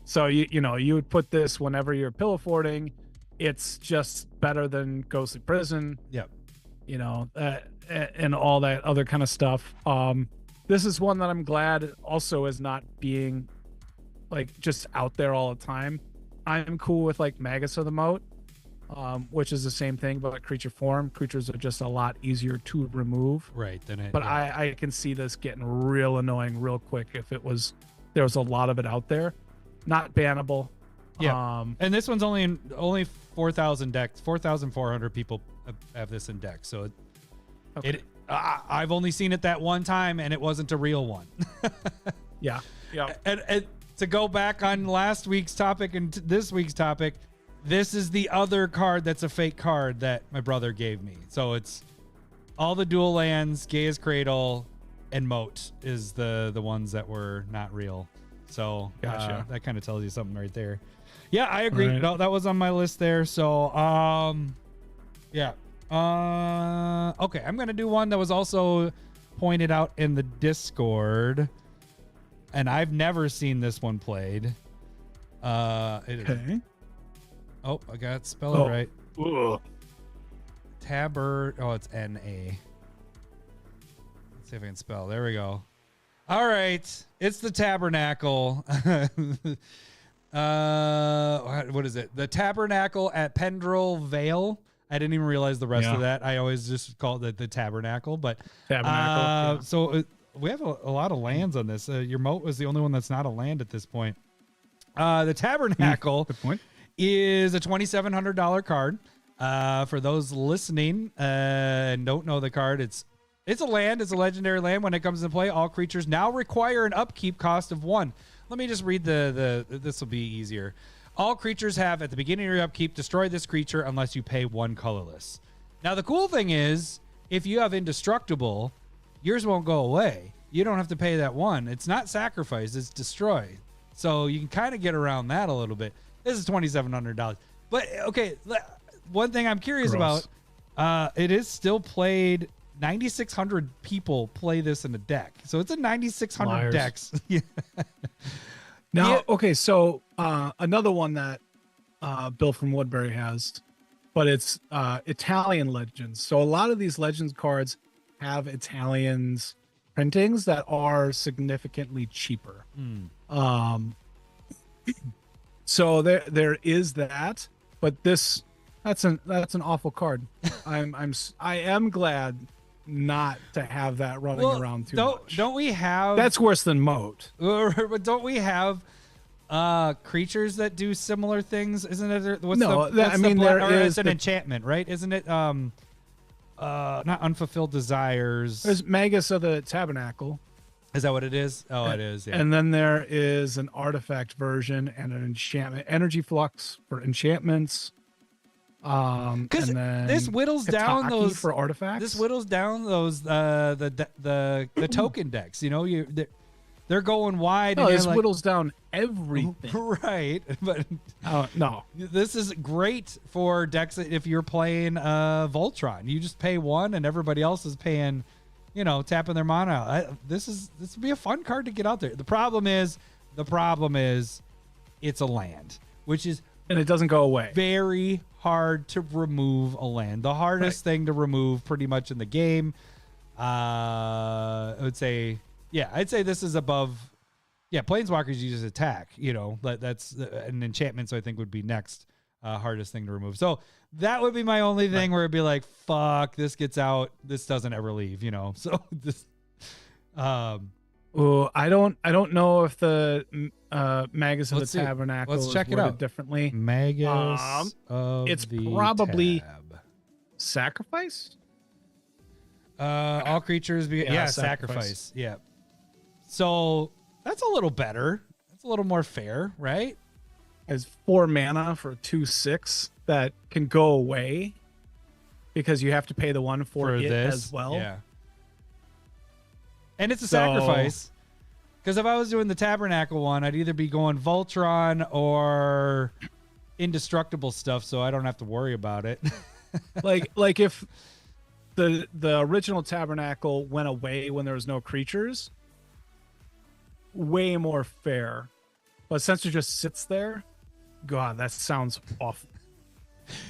So you would put this whenever you're pillow forting. It's just better than Ghostly Prison. Yep. And all that other kind of stuff. This is one that I'm glad also is not being like just out there all the time. I'm cool with like Magus of the Moat, which is the same thing, but creature form. Creatures are just a lot easier to remove. Right. Then it. But yeah. I can see this getting real annoying real quick if there was a lot of it out there. Not bannable. Yeah. And this one's only 4,000 decks. 4,400 people have this in decks. So I've only seen it that one time, and it wasn't a real one. Yeah. And to go back on last week's topic and this week's topic, this is the other card that's a fake card that my brother gave me. So it's all the dual lands, Gaia's Cradle, and Moat is the ones that were not real. So Gotcha. That kind of tells you something right there. Yeah, I agree. Right. No, that was on my list there. So yeah. Okay, I'm gonna do one that was also pointed out in the Discord, and I've never seen this one played. It is, Okay. oh, I got to spell it right. Ugh. Oh, it's N-A. Let's see if I can spell. There we go. All right, it's the Tabernacle. What is it? The Tabernacle at Pendrell Vale. I didn't even realize the rest of that. I always just called it the Tabernacle. But Tabernacle. Yeah. so we have a lot of lands on this. Your Moat was the only one that's not a land at this point. The Tabernacle Good point. is a $2,700 card. For those listening and don't know the card, it's a land. It's a legendary land. When it comes into play, all creatures now require an upkeep cost of 1. Let me just read this will be easier. All creatures have, at the beginning of your upkeep, destroy this creature unless you pay 1 colorless. Now, the cool thing is, if you have indestructible, yours won't go away. You don't have to pay that 1. It's not sacrifice, it's destroy. So you can kind of get around that a little bit. This is $2,700. But, okay, one thing I'm curious Gross. about, it is still played. 9,600 people play this in a deck. So it's a 9,600 Liars. decks. Yeah. Now, Yeah. okay, so another one that Bill from Woodbury has, but it's Italian legends. So a lot of these legends cards have Italians printings that are significantly cheaper. So there is that, but that's an awful card. I am glad not to have that running around too much. Don't we have That's worse than Moat. but don't we have creatures that do similar things? Isn't it what's No, the, I mean, there or is it's an the- enchantment, right? Isn't it not unfulfilled desires? There's Magus of the Tabernacle. Is that what it is? Oh, it is. Yeah. And then there is an artifact version and an enchantment, energy flux for enchantments. Because and then this whittles down Kataki those for artifacts. This whittles down those the token decks. You know, they're going wide. No, and this you're like, whittles down everything. right, but No, this is great for decks if you're playing Voltron. You just pay one, and everybody else is paying, tapping their mana out. This would be a fun card to get out there. The problem is it's a land, which is and it doesn't go away. very hard to remove a land. The hardest thing to remove pretty much in the game. I'd say this is above. Yeah, Planeswalkers use attack. That's an enchantment. So I think would be next hardest thing to remove. So that would be my only thing where it'd be like, fuck, this gets out. This doesn't ever leave. So this. Oh, I don't know if the Magus of the Let's see. Tabernacle Let's is check it worded out. differently. Magus of it's the probably tab. Sacrifice. All creatures sacrifice. sacrifice. Yeah. So that's a little better. That's a little more fair, right? Has 4 mana for 2/6 that can go away because you have to pay the one for it this as well. Yeah. And it's a So- sacrifice. Because if I was doing the Tabernacle one, I'd either be going Voltron or indestructible stuff, so I don't have to worry about it. like if the original Tabernacle went away when there was no creatures, way more fair. But since it just sits there, God, that sounds awful.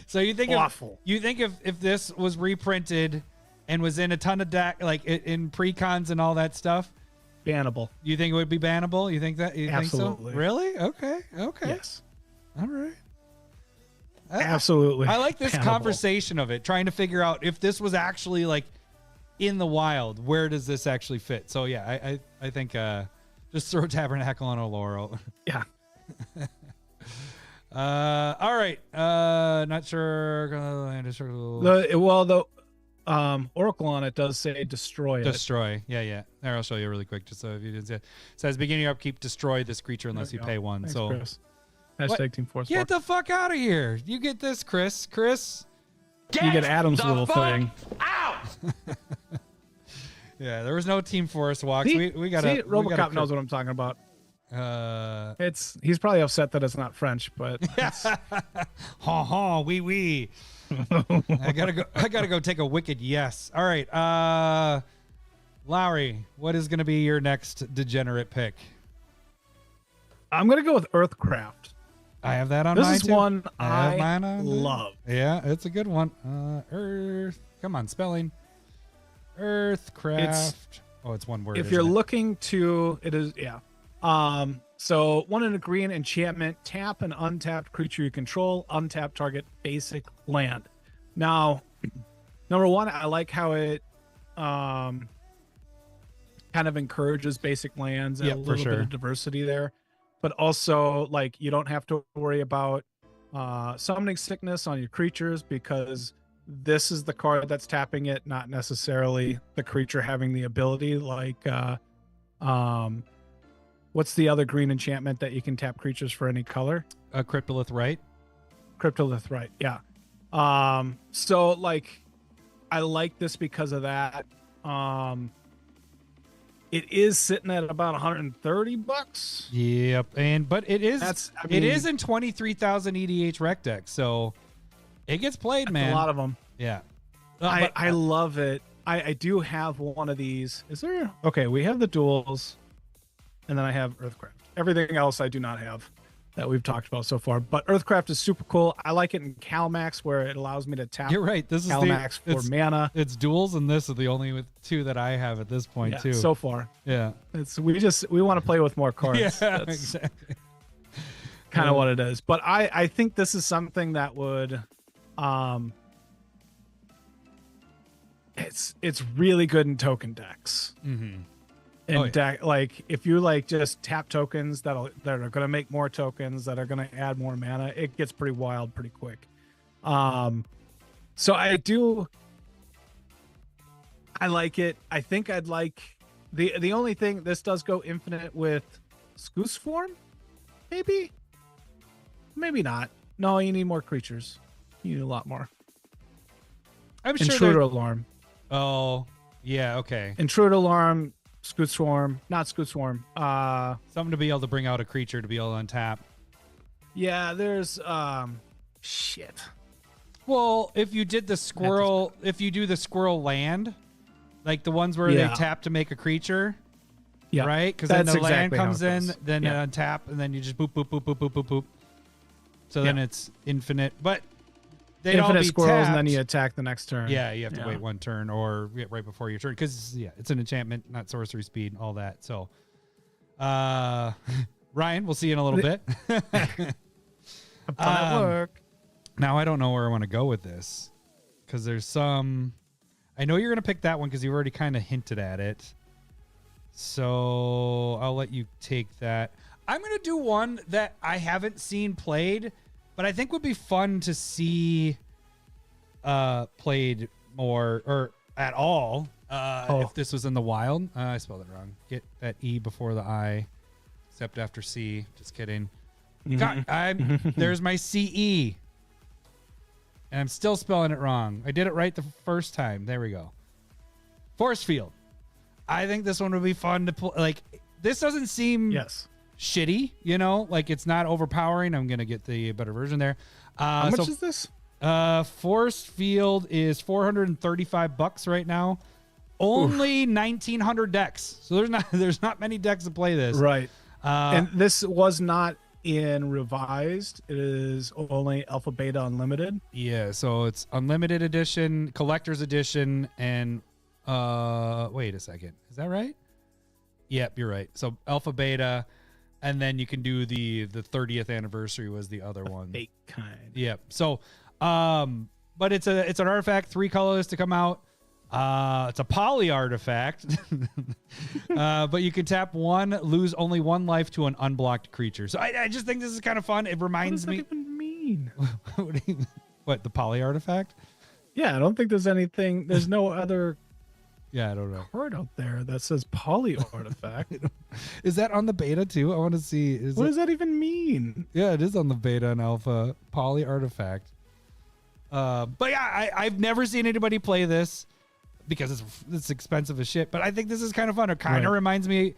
So you think Awful. if this was reprinted and was in a ton of deck, like in precons and all that stuff, Bannable. you think it would be bannable? You think that? You Absolutely. think so? Really? Okay. Yes. All right. Absolutely. I like this bannable. conversation of it, trying to figure out if this was actually like in the wild, where does this actually fit? So yeah, I think just throw Tabernacle on a laurel. Yeah. All right. Not sure. The Oracle on it does say destroy it. Destroy. Yeah. There, I'll show you really quick, just so if you didn't see it. It says beginning of upkeep, destroy this creature unless you There we pay go. one. Thanks, So Chris. Hashtag Team Force. get the fuck out of here. You get this, Chris. You get Adam's little thing. Yeah, there was no Team Forest walks. See, we got to. RoboCop knows what I'm talking about. He's probably upset that it's not French, but Ha ha, wee. I gotta go take a wicked yes. All right, Lowry, what is gonna be your next degenerate pick? I'm gonna go with Earthcraft. I have that on This mine is too. one have I mine on there. love. Yeah, it's a good one. Earth. Come on, spelling. Earthcraft. It's one word. If you're isn't it? looking to, it is so 1 in a green enchantment, tap an untapped creature you control, untap target basic land. Now, number one, I like how it kind of encourages basic lands and Yep, a for little bit sure. of diversity there, but also like you don't have to worry about summoning sickness on your creatures because this is the card that's tapping it, not necessarily the creature having the ability. Like what's the other green enchantment that you can tap creatures for any color? Cryptolith, right? Cryptolith, right? Yeah. So like I like this because of that. It is sitting at about $130. Yep, but it is. It is in 23,000 EDH rec decks, so it gets played, man. A lot of them. Yeah. I love it. I do have one of these. Is there? Okay, we have the duels, and then I have Earthcraft. Everything else I do not have that we've talked about so far. But Earthcraft is super cool. I like it in Calmax where it allows me to tap You're right. This is Calmax for mana. It's duels, and this is the only two that I have at this point too. So far. Yeah. We want to play with more cards. Yeah, That's exactly. kind of what it is. But I think this is something that would it's really good in token decks. Mm-hmm. Deck, like if you like just tap tokens that are going to make more tokens that are going to add more mana, it gets pretty wild pretty quick. So I like it. I think I'd like the only thing, this does go infinite with Scoose form, maybe not. No, you need more creatures. You need a lot more. I'm sure Intruder Alarm. Oh yeah, okay. Intruder Alarm. Scoot Swarm, not Scoot Swarm. Something to be able to bring out a creature to be able to untap. Yeah, there's shit. Well, if you did the squirrel, if you do the squirrel land, like the ones where they tap to make a creature, right? Because then the land comes in, then untap, and then you just boop, boop, boop, boop, boop, boop, boop. So then it's infinite, but they'd all be squirrels, tapped. and then you attack the next turn. Yeah, you have to wait one turn or right before your turn because it's an enchantment, not sorcery speed, all that. So, Ryan, we'll see you in a little bit. At work. Now I don't know where I want to go with this because there's some. I know you're gonna pick that one because you already kind of hinted at it. So I'll let you take that. I'm gonna do one that I haven't seen played, but I think would be fun to see played more or at all if this was in the wild. I spelled it wrong. Get that E before the I, except after C. Just kidding. God, there's my CE. And I'm still spelling it wrong. I did it right the first time. There we go. Force Field. I think this one would be fun to play. Like, this doesn't seem shitty, you know? Like, it's not overpowering. I'm going to get the better version there. How much is this? Force Field is $435 right now. Only 1,900 decks. So there's not many decks to play this. Right. And this was not in revised. It is only alpha beta unlimited. Yeah, so it's unlimited edition, collector's edition, and wait a second. Is that right? Yep, you're right. So alpha beta, and then you can do the 30th anniversary was the other one. Fake kind. Yep. So but it's an artifact, 3 colors to come out. It's a poly artifact, but you can tap 1, lose only 1 life to an unblocked creature. So I just think this is kind of fun. It reminds me. What does that even mean? What, the poly artifact? Yeah, I don't think there's anything. There's no other. Yeah, I don't know. Card out there that says poly artifact. Is that on the beta too? I want to see. What does that even mean? Yeah, it is on the beta and alpha. Poly artifact. But yeah, I've never seen anybody play this because it's expensive as shit. But I think this is kind of fun. It kind of reminds me.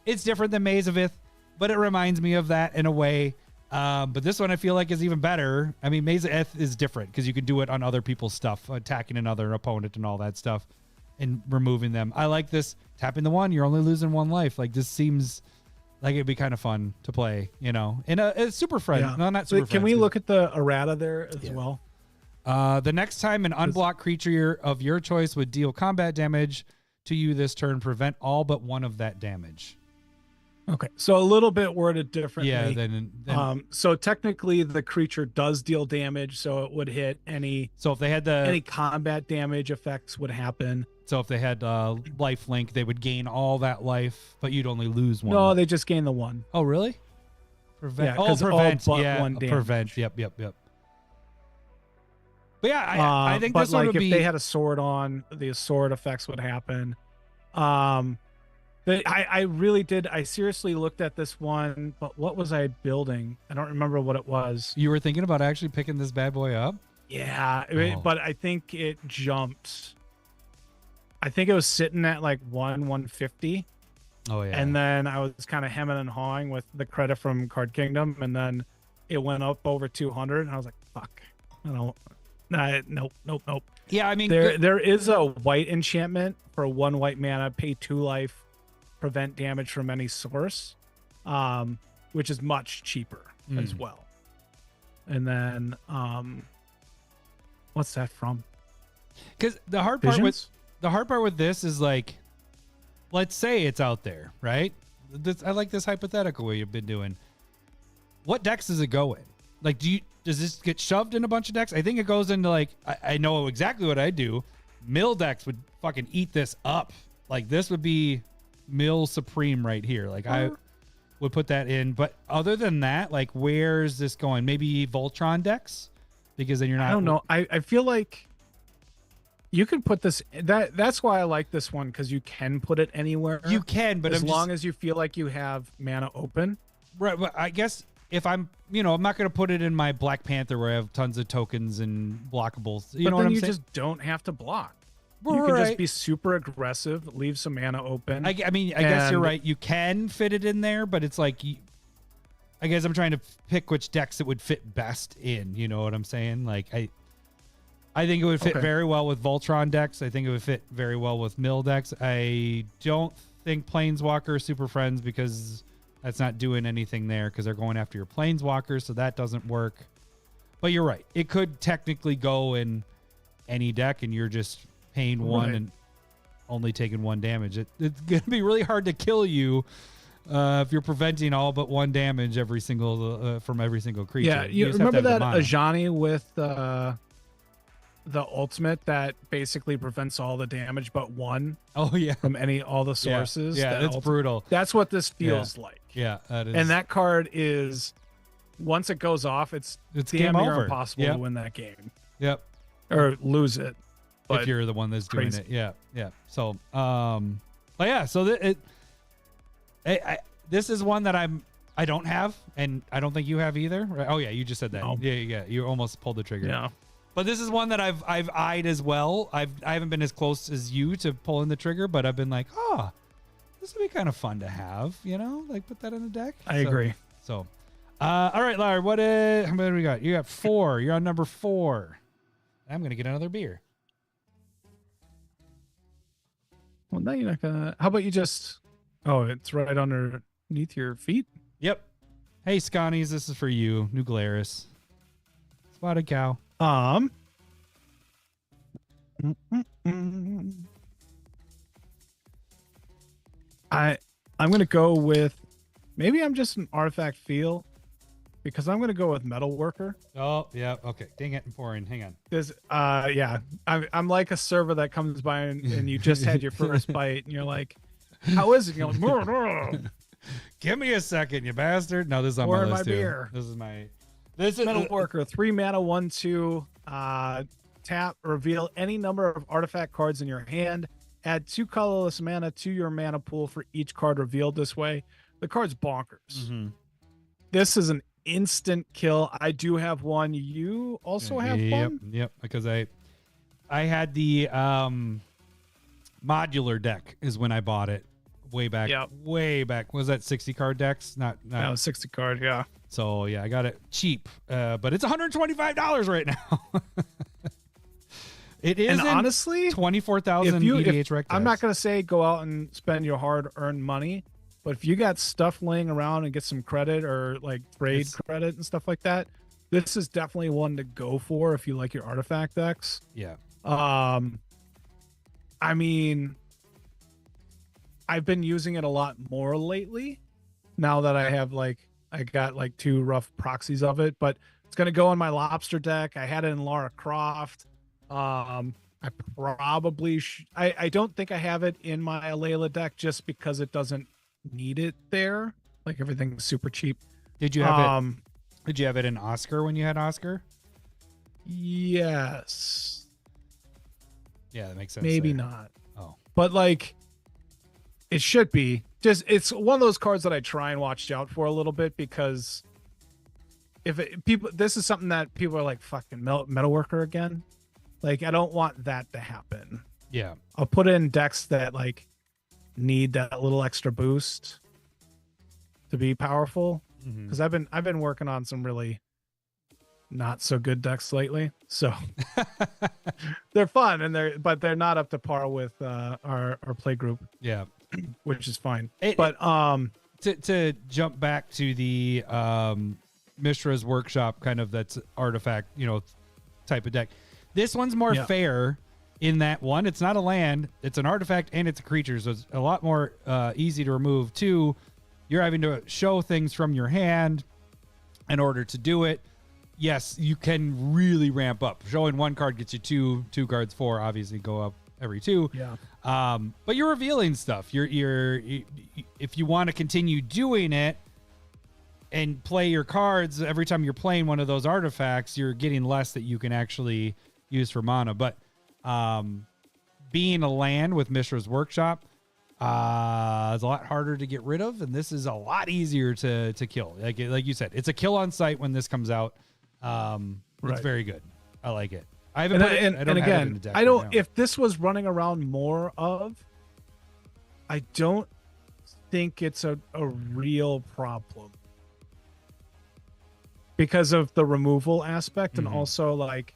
It's different than Maze of Ith, but it reminds me of that in a way. But this one I feel like is even better. I mean, Maze of Ith is different because you can do it on other people's stuff, attacking another opponent and all that stuff, and removing them. I like this. Tapping the 1, you're only losing 1 life. Like, this seems like it'd be kind of fun to play, you know. And a super friend. Yeah. No, not super friend. Can we look at the errata there as well? The next time an unblocked creature of your choice would deal combat damage to you this turn, prevent all but 1 of that damage. Okay, so a little bit worded differently. Yeah, then so technically the creature does deal damage, so it would hit any. So if they had any combat damage effects would happen. So if they had life link, they would gain all that life, but you'd only lose 1. No, they just gain the 1. Oh, really? Prevent. Yeah, prevent. All but 1 damage. Prevent. Yep. But yeah, I think this one would be. If they had a sword on, the sword effects would happen. I really did. I seriously looked at this one, but what was I building? I don't remember what it was. You were thinking about actually picking this bad boy up? Yeah, but I think it jumped. I think it was sitting at like 150. Oh yeah. And then I was kind of hemming and hawing with the credit from Card Kingdom, and then it went up over 200, and I was like, "Fuck, I don't." Nope. Yeah, I mean, there is a white enchantment for 1 white mana, pay 2 life, prevent damage from any source. which is much cheaper as well. And then what's that from? Because the hard part with this is like, let's say it's out there, right? I like this hypothetical way you've been doing. What decks does it go in? Like, does this get shoved in a bunch of decks? I think it goes into like, I know exactly what I do. Mill decks would fucking eat this up. Like, this would be Mill Supreme right here. Like, I would put that in. But other than that, like, where's this going? Maybe Voltron decks? Because then you're not. I don't know. I feel like you can put this. That's why I like this one, because you can put it anywhere. You can, but as long as you feel like you have mana open. Right. But I guess if I'm not going to put it in my Black Panther where I have tons of tokens and blockables. You know what I'm saying? Just don't have to block. You can just be super aggressive, leave some mana open. I guess you're right. You can fit it in there, but it's like, I guess I'm trying to pick which decks it would fit best in. You know what I'm saying? Like, I think it would fit very well with Voltron decks. I think it would fit very well with Mill decks. I don't think Planeswalker are super friends because that's not doing anything there because they're going after your Planeswalkers, so that doesn't work. But you're right. It could technically go in any deck, and you're just paying one and only taking 1 damage. It's going to be really hard to kill you if you're preventing all but 1 damage every single from every single creature. Yeah, you remember that Ajani with the ultimate that basically prevents all the damage but 1? Oh yeah, from all the sources. Yeah, that's brutal. That's what this feels like. Yeah, that is. And that card is, once it goes off, it's damn near impossible to win that game. Yep, or lose it. If you're the one that's doing it. Yeah. So, but yeah, so this is one that I don't have, and I don't think you have either. Right? Oh yeah, you just said that. No. Yeah. You almost pulled the trigger. Yeah. But this is one that I've eyed as well. I haven't been as close as you to pulling the trigger, but I've been like, this would be kind of fun to have, like put that in the deck. I agree. So, all right, Lair, how many do we got? You got 4. You're on number 4. I'm gonna get another beer. Well, now you're not gonna. How about you just? Oh, it's right underneath your feet. Yep. Hey, Scotties, this is for you, New Glarus. Spotted cow. I'm gonna go with, maybe I'm just an artifact feel, because I'm gonna go with Metal Worker. Oh yeah, okay. Dang it, I'm pouring. Hang on. There's I'm like a server that comes by and you just had your first bite and you're like, how is it? And you're like, give me a second, you bastard. No, this is on my list too. Beer. This is Metal Worker, 3 mana, 1/2. Tap, reveal any number of artifact cards in your hand. Add 2 colorless mana to your mana pool for each card revealed this way. The card's bonkers. Mm-hmm. This is an instant kill. I do have one. You also have one? Yep, because I had the modular deck is when I bought it way back. Yep. Way back. Was that 60 card decks? Not 60 card, yeah. So yeah, I got it cheap. But it's $125 right now. It is, and honestly, 24,000 EDH rec. I'm not gonna say go out and spend your hard-earned money, but if you got stuff laying around and get some credit or like trade credit and stuff like that, this is definitely one to go for if you like your artifact decks. Yeah. I mean, I've been using it a lot more lately. Now that I got like 2 rough proxies of it, but it's gonna go in my lobster deck. I had it in Lara Croft. I probably I don't think I have it in my Alayla deck just because it doesn't need it there. Like, everything's super cheap. Did you have it? Did you have it in Oscar when you had Oscar? Yes. Yeah, that makes sense. Maybe there. not. Oh, but like, it should be. Just, it's one of those cards that I try and watch out for a little bit, because this is something that people are like, fucking Metalworker again. Like, I don't want that to happen. Yeah. I'll put in decks that like need that little extra boost to be powerful, because I've been working on some really not so good decks lately. So they're fun but they're not up to par with our play group. Yeah. Which is fine. But to jump back to the Mishra's Workshop kind of that's artifact, type of deck. This one's more fair in that one, it's not a land, it's an artifact and it's a creature, so it's a lot more easy to remove. Two, you're having to show things from your hand in order to do it. Yes, you can really ramp up. Showing one card gets you two cards, four obviously go up every two. Yeah. But you're revealing stuff. You're if you want to continue doing it and play your cards every time you're playing one of those artifacts, you're getting less that you can actually use for mana. But being a land with Mishra's Workshop is a lot harder to get rid of, and this is a lot easier to kill. Like you said, it's a kill on sight when this comes out. It's very good. I like it. I haven't put it, I don't have it in the deck. I don't. Right now. If this was running around more of, I don't think it's a real problem because of the removal aspect, and also like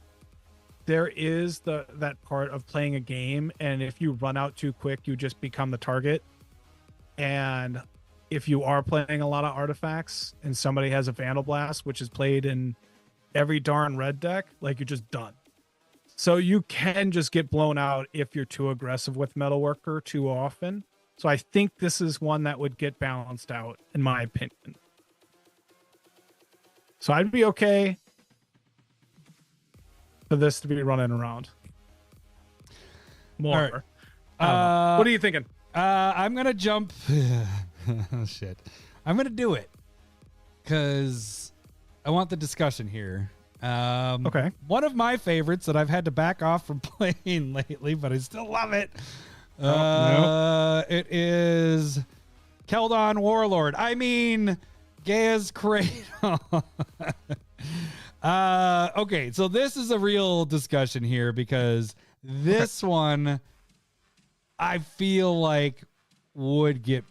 there is that part of playing a game, and if you run out too quick, you just become the target. And if you are playing a lot of artifacts and somebody has a Vandal Blast, which is played in every darn red deck, like you're just done. So you can just get blown out if you're too aggressive with Metalworker too often. So I think this is one that would get balanced out, in my opinion. So I'd be okay for this to be running around more. Right. What are you thinking? I'm gonna jump. Oh, shit. I'm gonna do it because I want the discussion here. Okay. One of my favorites that I've had to back off from playing lately, but I still love it. It is Keldon Warlord. I mean, Gaia's Cradle. Okay, so this is a real discussion here because this one I feel like would get.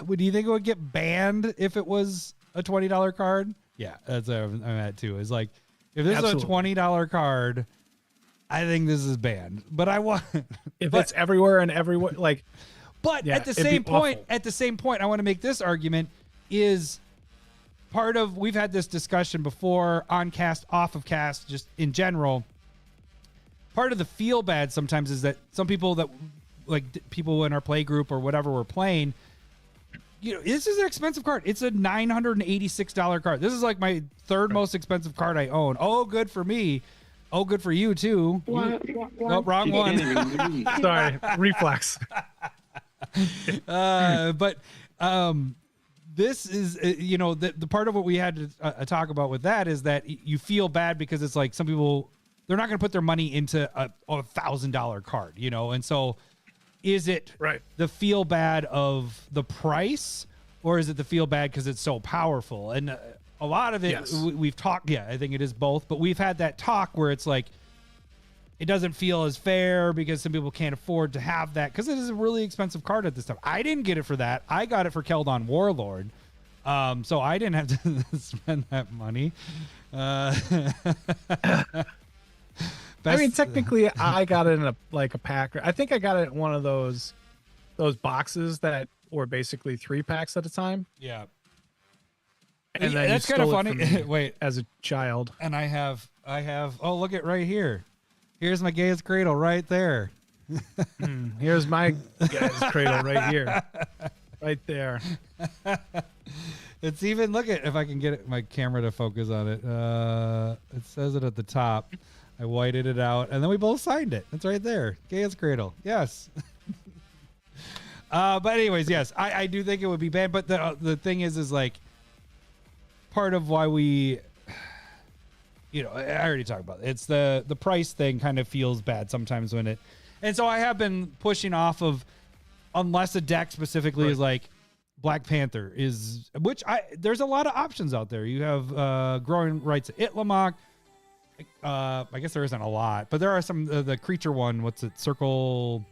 Do you think it would get banned if it was a $20 card? Yeah, that's what I'm at too. Is like if this is a $20 card, I think this is banned. But I want if it's everywhere and everywhere, like. But yeah, at the same point, I want to make this argument is part of we've had this discussion before on cast, off of cast, just in general. Part of the feel bad sometimes is that some people that like people in our play group or whatever we're playing. This is an expensive card. It's a $986 card. This is like my third most expensive card I own. Oh, good for me. Oh, good for you too. Oh, wrong one. Sorry, reflex. But this is the part of what we had to talk about with that is that you feel bad because it's like some people they're not going to put their money into a $1,000 card, and so. Is it the feel bad of the price, or is it the feel bad because it's so powerful? And a lot of it, we've talked. Yeah, I think it is both. But we've had that talk where it's like it doesn't feel as fair because some people can't afford to have that because it is a really expensive card at this time. I didn't get it for that. I got it for Keldon Warlord, so I didn't have to spend that money. I mean, technically, I got it in a pack. I think I got it in one of those boxes that were basically 3 packs at a time. Yeah, and then that's kind of funny. Wait, as a child, and I have. Oh, look at right here. Here's my Gaia's Cradle right there. Here's my Gaia's Cradle right here, right there. It's even look at if I can get my camera to focus on it. It says it at the top. I whited it out, and then we both signed it. It's right there. Gaia's Cradle. Yes. But anyways, yes, I do think it would be banned. But the thing is like part of why we, I already talked about it. It's the price thing kind of feels bad sometimes when it. And so I have been pushing off of, unless a deck specifically is like Black Panther is, there's a lot of options out there. You have Growing Rights of Itlamok. I guess there isn't a lot, but there are some. The creature one, what's it? Circle,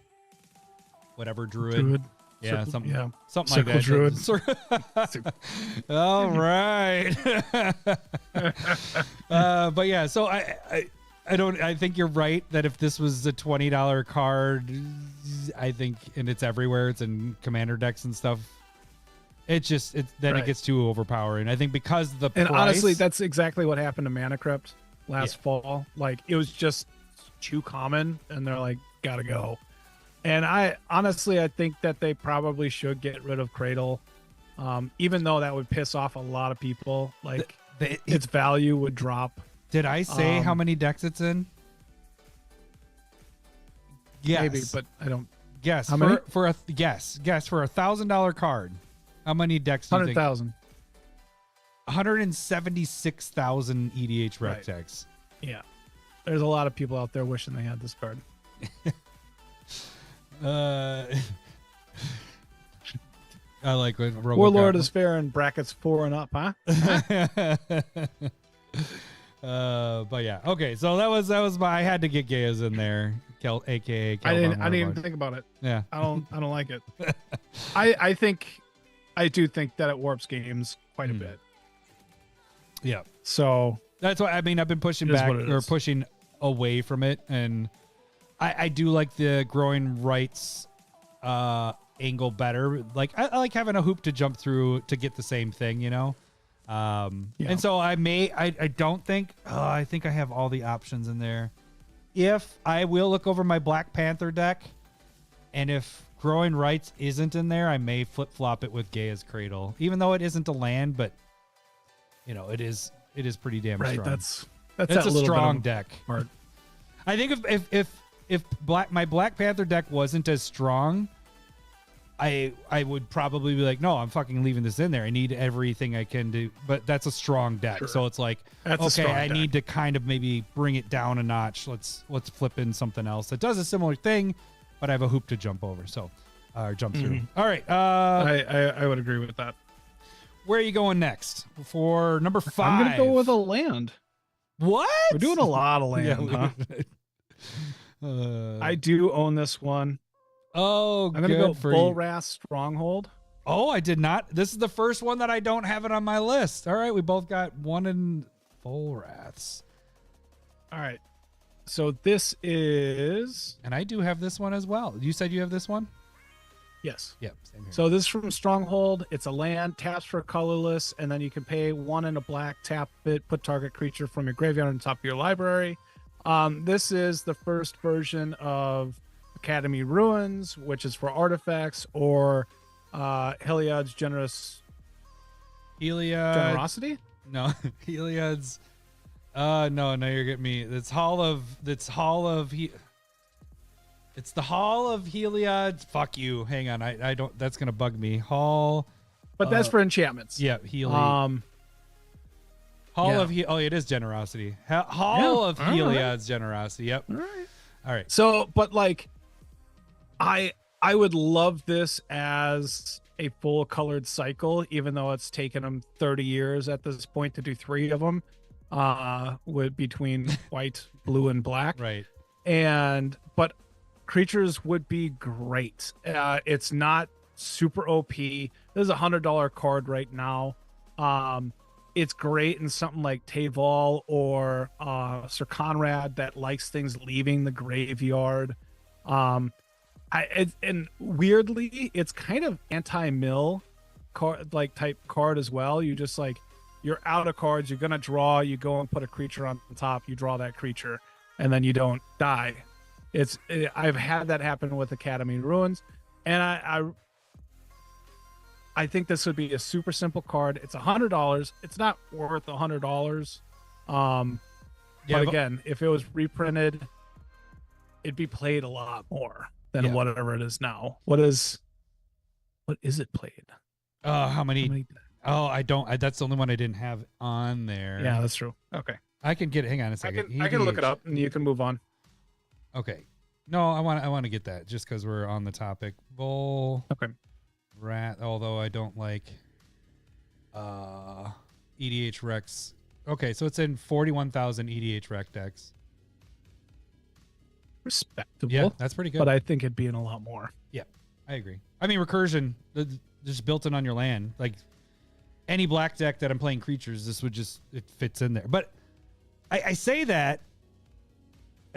whatever druid. Yeah, something like that. Druid. All right. But yeah, so I think you're right that if this was a $20 card, I think, and it's everywhere. It's in commander decks and stuff. It gets too overpowering. I think because the And price, honestly, that's exactly what happened to Mana Crypt last fall. Like, it was just too common, and they're like, gotta go. And I think that they probably should get rid of Cradle, even though that would piss off a lot of people. Like, its value would drop. Did I say how many decks it's in? Yes. Maybe, but I don't. Guess How many? for a guess for $1,000 card. How many decks do you think? 100,000. 176,000 EDH rec Right. decks. Yeah. There's a lot of people out there wishing they had this card. I like when Warlord is fair in brackets 4 and up, huh? But yeah, okay. So that was my. I had to get Gaia's in there, aka. I didn't even think about it. Yeah, I don't like it. I do think that it warps games quite a bit. Yeah. So That's why, I mean, I've been pushing It is back what it or is. pushing away from it, and I do like the growing rights angle better. Like I like having a hoop to jump through to get the same thing, you know. And so I don't think I think I have all the options in there. If I will look over my Black Panther deck, and if growing rights isn't in there, I may flip flop it with Gaia's Cradle, even though it isn't a land, but you know it is pretty damn right, strong. that's It's that a little strong bit deck. of part. I think if my Black Panther deck wasn't as strong, I would probably be like, no, I'm fucking leaving this in there. I need everything I can do. But that's a strong deck, Sure. so it's like, That's a okay, strong I deck. need to kind of maybe bring it down a notch. Let's flip in something else that does a similar thing, but I have a hoop to jump over, so or jump through. All right, I would agree with that. where are you going next for number 5? I'm gonna go with a land. What? We're doing a lot of land, Yeah, huh? I do own this one. Oh, I'm gonna good go for Bull you. Wrath Stronghold. Oh, I did not. This is the first one that I don't have it on my list. All right, we both got one in Full Wraths. All right. So this is And I do have this one as well. You said you have this one? yes. Yep. Same here. So this is from Stronghold. It's a land, taps for colorless, and then you can pay 1 and a black, tap it, put target creature from your graveyard on top of your library. This is the first version of Academy Ruins, which is for artifacts, or Heliod's Heliod. Generosity. No, Heliod's. No, you're getting me. It's the Hall of Heliod. Fuck you. Hang on. I don't. That's gonna bug me. Hall. But that's for enchantments. Yeah, Heliod. Yeah. Oh, it is Generosity. Hall of all right. Heliod's Generosity. Yep. All right. So, but like, I would love this as a full colored cycle, even though it's taken them 30 years at this point to do 3 of them, with between white, blue, and black. Right. But creatures would be great. It's not super OP. This is $100 card right now. It's great in something like Taval or Sir Conrad that likes things leaving the graveyard. And weirdly, it's kind of anti-mill card like type card as well. You just like, you're out of cards, you're gonna draw, you go and put a creature on top, you draw that creature, and then you don't die. I've had that happen with Academy Ruins, and I think this would be a super simple card. It's $100. It's not worth $100. Yeah, But again, if it was reprinted, it'd be played a lot more than whatever it is now. What is it played? How many? Oh, I don't. That's the only one I didn't have on there. Yeah, that's true. Okay, I can get. Hang on a second. I can look it up and you can move on. Okay. No, I want to get that just because we're on the topic. Bull. Okay. Rat. Although I don't like EDH Rex. Okay, so it's in 41,000 EDH Rec decks. Respectable. Yeah, that's pretty good. But I think it'd be in a lot more. Yeah, I agree. I mean, recursion, just built in on your land. Like any black deck that I'm playing creatures, this would it fits in there. But I say that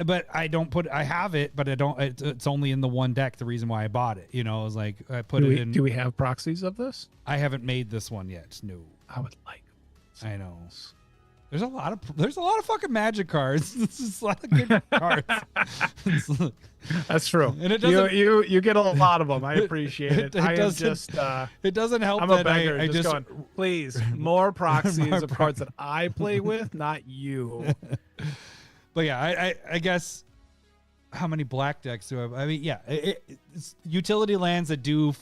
but I don't put. I have it, but I don't. It's only in the one deck. The reason why I bought it, I was like, I put it in. Do we have proxies of this? I haven't made this one yet. No, I would like. I know. There's a lot of fucking Magic cards. This is a lot of good cards. That's true. And it doesn't. You get a lot of them. I appreciate it. It doesn't help. I'm that a beggar. I just going, please, more proxies of cards that I play with, not you. But yeah, I guess how many black decks do I have? I mean, yeah, it's utility lands that do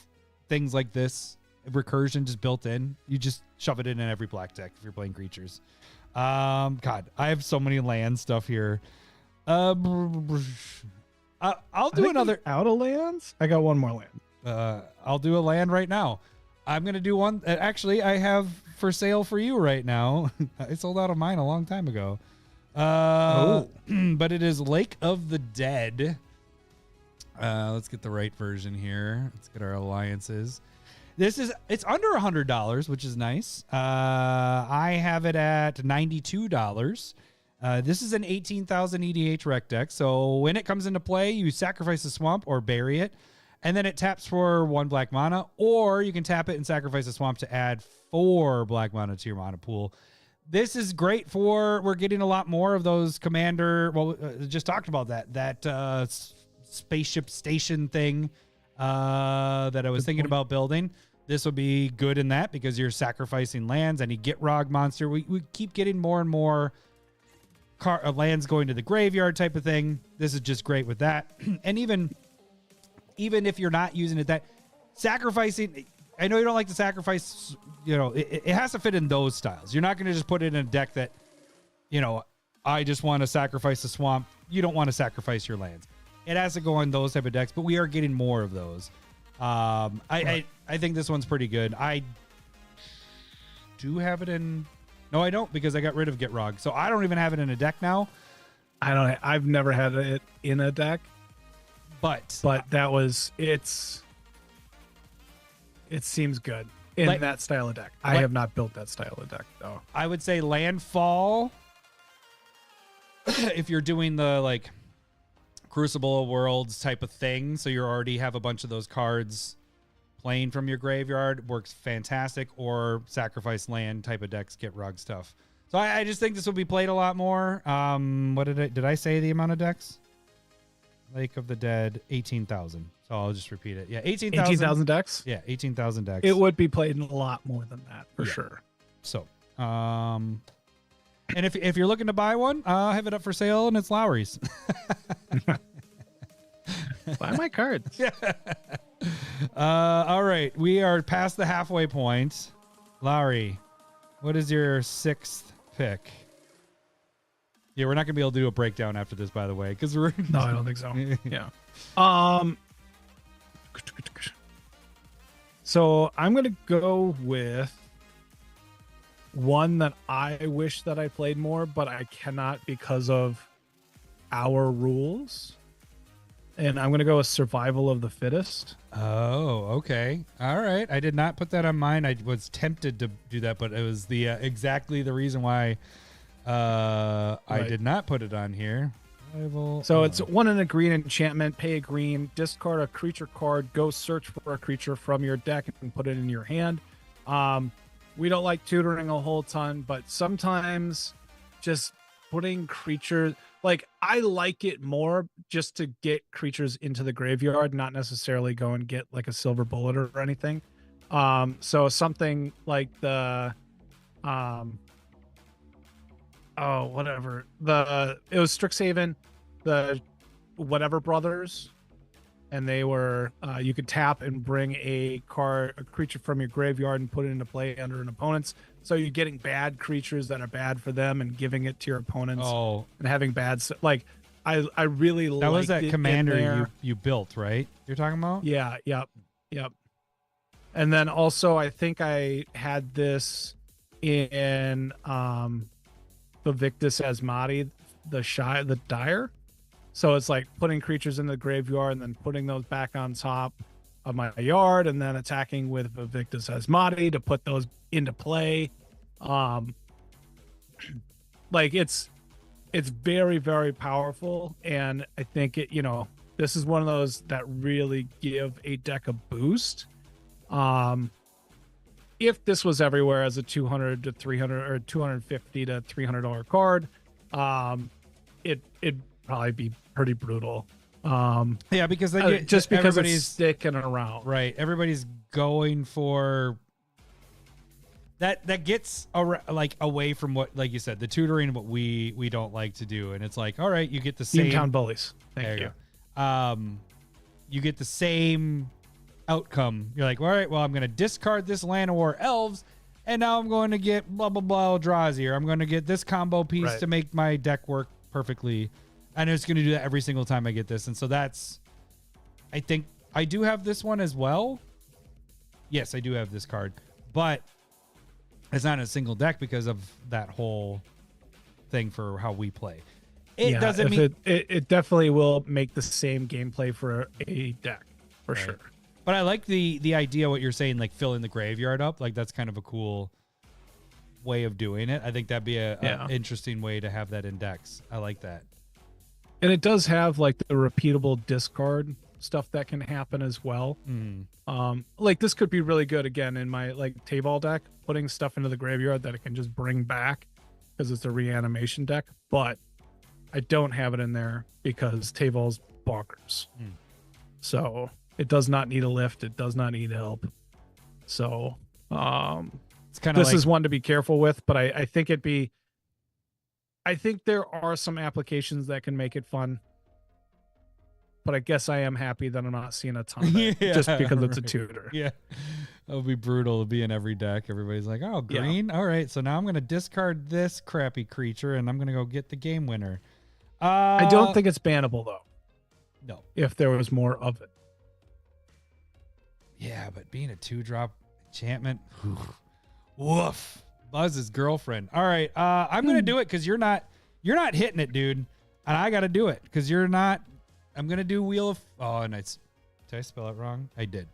things like this. Recursion just built in. You just shove it in every black deck if you're playing creatures. God, I have so many land stuff here. I'll do another out of lands. I got one more land. I'll do a land right now. I'm gonna do one. Actually, I have for sale for you right now. I sold out of mine a long time ago. But it is Lake of the Dead. Let's get the right version here. Let's get our alliances. It's under $100, which is nice. I have it at $92. This is an 18,000 EDH rec deck. So when it comes into play, you sacrifice a swamp or bury it, and then it taps for 1 black mana, or you can tap it and sacrifice a swamp to add 4 black mana to your mana pool. This is great we're getting a lot more of those commander. Well, just talked about that spaceship station thing that I was thinking about building. This will be good in that because you're sacrificing lands and you get Rog monster. We keep getting more and more lands going to the graveyard type of thing. This is just great with that. And even if you're not using it, that sacrificing, I know you don't like to sacrifice, it has to fit in those styles. You're not going to just put it in a deck that, I just want to sacrifice a swamp. You don't want to sacrifice your lands. It has to go in those type of decks, but we are getting more of those. I think this one's pretty good. I do have it in. No, I don't, because I got rid of Get Rog, so I don't even have it in a deck now. I've never had it in a deck, but it seems good in that style of deck. I have not built that style of deck though. I would say Landfall. If you're doing the Crucible of Worlds type of thing, so you already have a bunch of those cards playing from your graveyard, works fantastic. Or sacrifice land type of decks, Get Rug stuff. So I just think this will be played a lot more. What did I say the amount of decks? Lake of the Dead, 18,000. So I'll just repeat it. Yeah, 18,000. 18,000 decks? Yeah, 18,000 decks. It would be played in a lot more than that, for sure. So, and if you're looking to buy one, I'll have it up for sale, and it's Lowry's. Buy my cards. Yeah. All right, we are past the halfway point. Lowry, what is your 6th pick? Yeah, we're not gonna be able to do a breakdown after this, by the way, because we're no, I don't think so. Yeah. So I'm gonna go with one that I wish that I played more, but I cannot because of our rules. And I'm going to go with Survival of the Fittest. Oh, okay. All right. I did not put that on mine. I was tempted to do that, but it was the exactly the reason why I did not put it on here. So it's 1 in a green enchantment, pay a green, discard a creature card, go search for a creature from your deck and put it in your hand. We don't like tutoring a whole ton, but sometimes just putting creatures, I like it more just to get creatures into the graveyard, not necessarily go and get a silver bullet or anything. So something like it was Strixhaven, the whatever brothers, and they were you could tap and bring a creature from your graveyard and put it into play under an opponent's. So you're getting bad creatures that are bad for them and giving it to your opponents. And having bad I really like that was that commander you built, right? You're talking about? Yeah, yep. And then also I think I had this in the Victus Asmati, the Dire. So it's putting creatures in the graveyard and then putting those back on top of my yard and then attacking with the Victus Asmati to put those into play. it's very, very powerful, and I think it, this is one of those that really give a deck a boost. If this was everywhere as a $200 to $300 or $250 to $300 card, it'd probably be pretty brutal. Yeah, because then just because everybody's it's sticking around, right. Everybody's going for that gets like away from what, like you said, the tutoring, what we don't like to do, and it's like, all right, you get the same Town bullies. Thank you. You get the same outcome. You're like, all right, well, I'm going to discard this Land of War Elves, and now I'm going to get blah blah blah Eldrazi, or I'm going to get this combo piece to make my deck work perfectly, and it's going to do that every single time I get this. And so that's, I think I do have this one as well. Yes, I do have this card, but it's not in a single deck because of that whole thing for how we play. It doesn't mean it definitely will make the same gameplay for a deck for sure. But I like the idea what you're saying, like filling the graveyard up. Like that's kind of a cool way of doing it. I think that'd be a interesting way to have that in decks. I like that. And it does have like the repeatable discard stuff that can happen as well. Like this could be really good again in my like Teyval deck, putting stuff into the graveyard that it can just bring back because it's a reanimation deck. But I don't have it in there because Teyval's bonkers. So it does not need a lift. It does not need help. So it's kind of this is one to be careful with, but I think I think there are some applications that can make it fun. But I guess I am happy that I'm not seeing a ton of it just because it's a tutor. Yeah. That would be brutal to be in every deck. Everybody's like, oh, green. All right. So now I'm going to discard this crappy creature and I'm going to go get the game winner. I don't think it's bannable though. No. If there was more of it. Yeah, but being a 2-drop enchantment, woof. Buzz's girlfriend. All right, I'm gonna do it because you're not hitting it, dude, and I got to do it because you're not. I'm gonna do Wheel of. Oh, and did I spell it wrong? I did.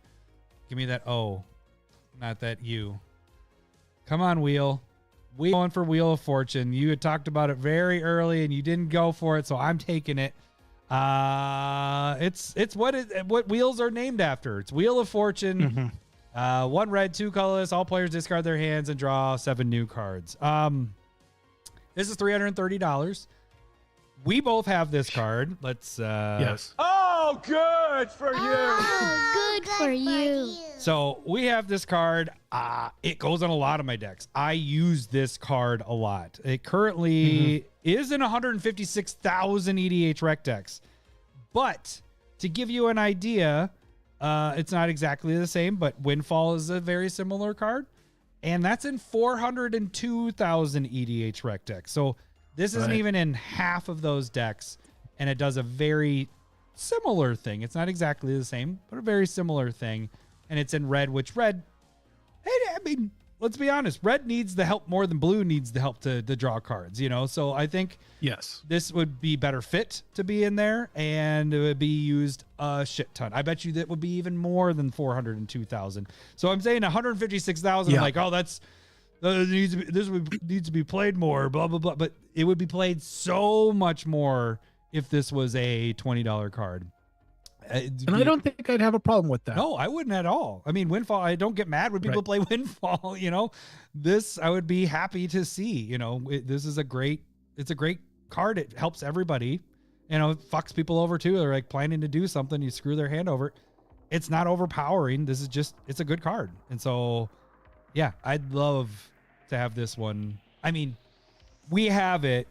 Give me that O, not that U. Come on, Wheel. We going for Wheel of Fortune. You had talked about it very early and you didn't go for it, so I'm taking it. It's what wheels are named after. It's Wheel of Fortune. 1 red, 2 colorless. All players discard their hands and draw 7 new cards. This is $330. We both have this card. Let's yes. Oh, good for you. Oh, good for you. So we have this card. It goes on a lot of my decks. I use this card a lot. It currently is in 156,000 EDH rec decks. But to give you an idea, it's not exactly the same, but Windfall is a very similar card. And that's in 402,000 EDH rec decks. So this isn't even in half of those decks. And it does a very similar thing. It's not exactly the same, but a very similar thing. And it's in red, which red, I mean, let's be honest, red needs the help more than blue needs the help to draw cards, you know? So I think this would be better fit to be in there, and it would be used a shit ton. I bet you that would be even more than 402,000. So I'm saying 156,000. I'm like, oh, this needs to be played more, blah, blah, blah. But it would be played so much more if this was a $20 card. And I don't think I'd have a problem with that. No, I wouldn't at all. I mean, Windfall, I don't get mad when people play Windfall, you know. This I would be happy to see, you know. This is a great card. It helps everybody. You know, it fucks people over too. They're like planning to do something, you screw their hand over. It's not overpowering. This is just, it's a good card. And so, yeah, I'd love to have this one. I mean, we have it,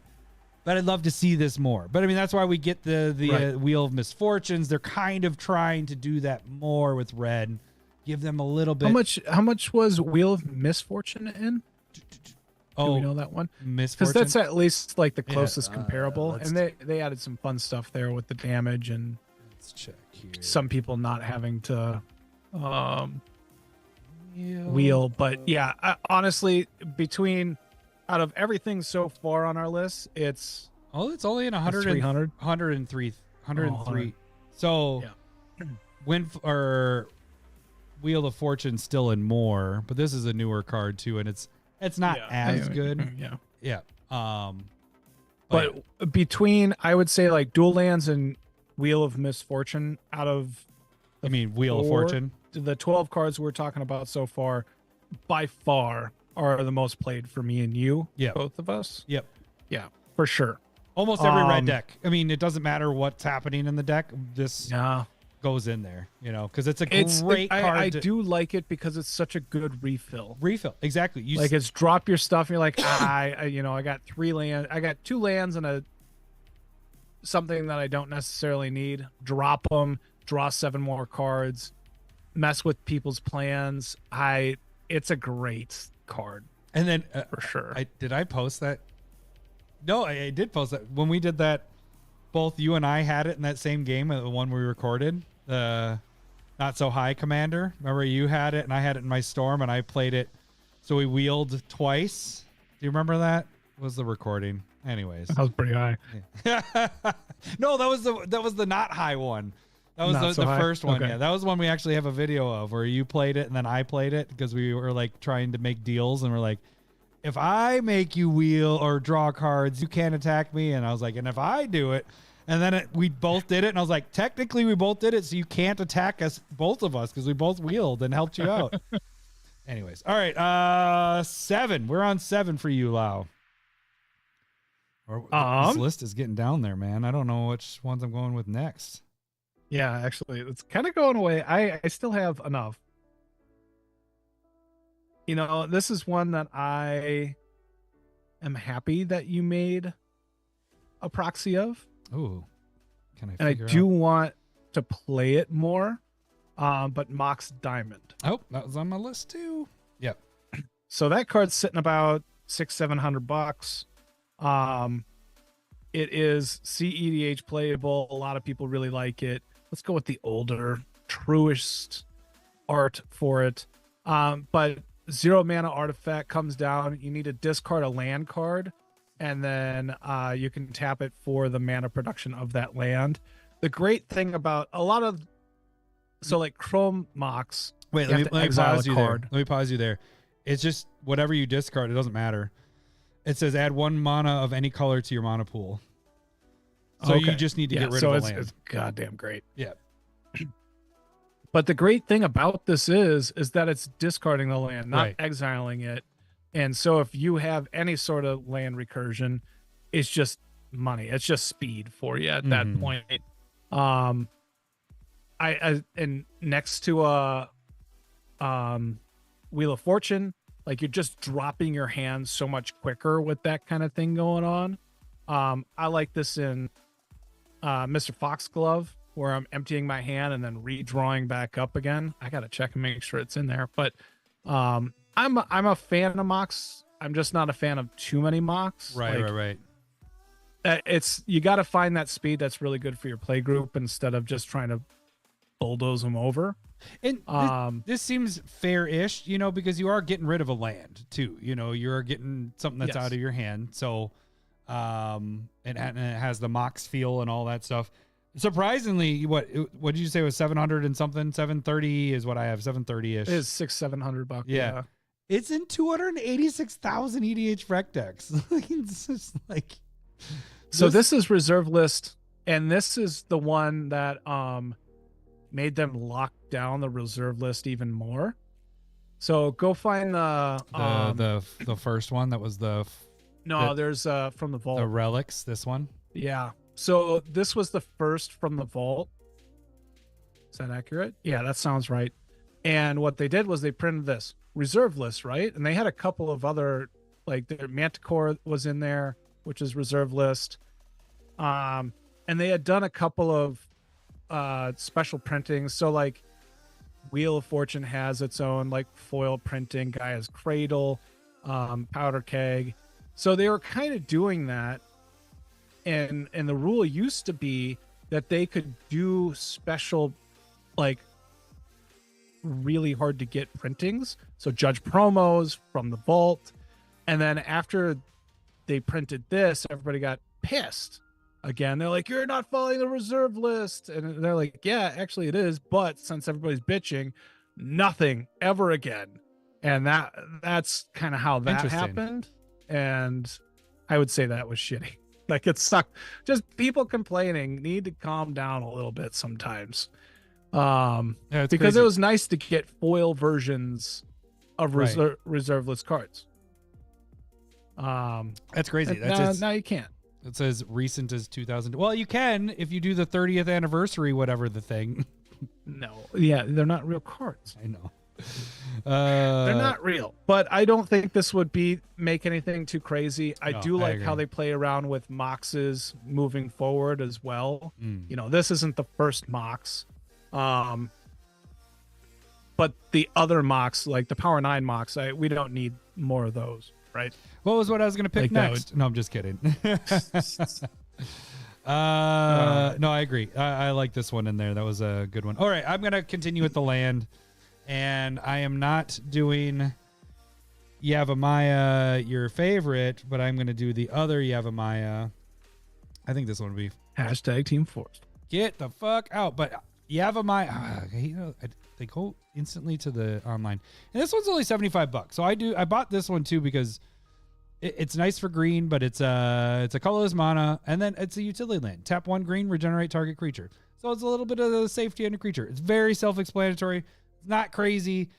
but I'd love to see this more. But I mean, that's why we get the Wheel of Misfortunes. They're kind of trying to do that more with red. Give them a little bit. How much was Wheel of Misfortune in? Do we know that one? Misfortune. Because that's at least like the closest comparable. And they added some fun stuff there with the damage and let's check here. Some people not having to wheel. But yeah, honestly, out of everything so far on our list, it's only in 103. So Wheel of Fortune still in more, but this is a newer card too, and it's not as good. But But between, I would say, like Dual Lands and Wheel of Misfortune, out of I mean, Wheel of Fortune. the 12 cards we're talking about so far, by far are the most played for me and you. Yeah. Both of us. Yep. Yeah, for sure. Almost every red deck. I mean, it doesn't matter what's happening in the deck. This goes in there, you know, because it's a great card. I do like it because it's such a good refill. Refill, exactly. Like it's drop your stuff. And you're like, I got 3 lands. I got 2 lands and something that I don't necessarily need. Drop them. Draw 7 more cards. Mess with people's plans. It's a great card. And then for sure. Did I post that? No, I did post that when we did that. Both you and I had it in that same game, the one we recorded. Not-So-High Commander. Remember, you had it and I had it in my Storm, and I played it. So we wheeled twice. Do you remember that? Was the recording? Anyways, that was pretty high. Yeah. No, that was the not high one. That was the first one. Okay. Yeah, that was one we actually have a video of where you played it and then I played it because we were like trying to make deals and we're like, if I make you wheel or draw cards, you can't attack me. And I was like, and if I do it, and then we both did it. And I was like, technically we both did it. So you can't attack us, both of us, because we both wheeled and helped you out. Anyways. All right. 7. We're on 7 for you, Lau. This list is getting down there, man. I don't know which ones I'm going with next. Yeah, actually, it's kind of going away. I still have enough. You know, this is one that I am happy that you made a proxy of. Ooh, can I? And I do want to play it more, but Mox Diamond. Oh, that was on my list too. Yep. So that card's sitting about $600-700. It is CEDH playable. A lot of people really like it. Let's go with the older, truest art for it. But 0 mana artifact comes down. You need to discard a land card, and then you can tap it for the mana production of that land. The great thing about a lot of like Chrome Mox. Wait, let me pause you there. Let me pause you there. It's just whatever you discard, it doesn't matter. It says add 1 mana of any color to your mana pool. So you just need to get rid of a land. It's goddamn great. Yeah. But the great thing about this is that it's discarding the land, not exiling it. And so if you have any sort of land recursion, it's just money. It's just speed for you at that point. And next to a Wheel of Fortune, like you're just dropping your hand so much quicker with that kind of thing going on. I like this in Mr. Foxglove, where I'm emptying my hand and then redrawing back up again. I gotta check and make sure it's in there. But I'm a fan of Mox. I'm just not a fan of too many Mox. Right. It's you got to find that speed that's really good for your play group instead of just trying to bulldoze them over. And this seems fair-ish, you know, because you are getting rid of a land too. You know, you're getting something that's out of your hand. So, and it has the Mox feel and all that stuff. Surprisingly, what did you say was 700 and something? 730 is what I have. 730-ish. It is $600-700. Yeah. It's in 286,000 EDH rec decks. It's just like. So this is reserve list, and this is the one that made them lock down the reserve list even more. So go find the first one that was there's from the vault. The relics. This one. Yeah. So this was the first from the vault. Is that accurate? Yeah, that sounds right. And what they did was they printed this reserve list, right? And they had a couple of other, like their Manticore was in there, which is reserve list. And they had done a couple of special printings. So like Wheel of Fortune has its own like foil printing, Gaia's Cradle, Powder Keg. So they were kind of doing that. And the rule used to be that they could do special, like really hard to get printings. So judge promos from the vault. And then after they printed this, everybody got pissed again. They're like, you're not following the reserve list. And they're like, yeah, actually it is. But since everybody's bitching, nothing ever again. And that's kind of how that happened. And I would say that was shitty. Like it's sucked. Just people complaining need to calm down a little bit sometimes. Yeah, it's Because crazy. it was nice to get foil versions of Right. reserve list cards. That's crazy. and That's now you can't. it says recent as 2000. Well, you can if you do the 30th anniversary, whatever the thing. No, yeah, they're not real cards. I know. They're not real, but I don't think this would make anything too crazy. I No, do I like how agree. they play around with moxes moving forward as well. Mm. You know, this isn't the first mox, but the other mox, like the Power 9 mox, we don't need more of those, right? What was what I was going to pick Like that next? No, I'm just kidding. No, I agree. I like this one in there. That was a good one. All right, I'm going to continue with the land, and I am not doing Yavimaya, your favorite, but I'm going to do the other Yavimaya. I think this one would be Hashtag Team Forest. get the fuck out. But Yavimaya, they go instantly to the online, and this one's only $75. So I bought this one too because it's nice for green, but it's a colorless mana, and then it's a utility land. Tap 1 green, regenerate target creature. So it's a little bit of the safety on a creature. It's very self-explanatory. It's not crazy.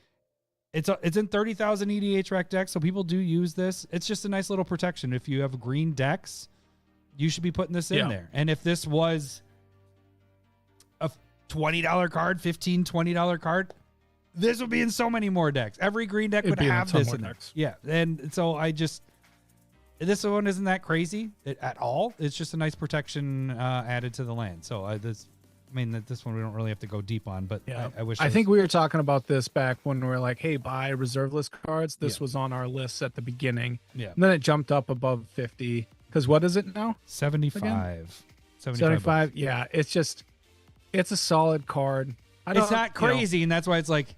It's in 30,000 EDH rec decks, so people do use this. It's just a nice little protection. If you have green decks, you should be putting this in there. And if this was a $20 card, $15, $20 card, this would be in so many more decks. Every green deck would be in a have ton this more in there. decks. Yeah, and so this one isn't that crazy at all. It's just a nice protection added to the land. So this one we don't really have to go deep on, but Yeah, I wish. I think we were talking about this back when we were like, "Hey, buy reserve list cards." This was on our list at the beginning. Yeah. And then it jumped up above 50. Because what is it now? 75. 75. Yeah, it's a solid card. It's not crazy, and that's why it's like,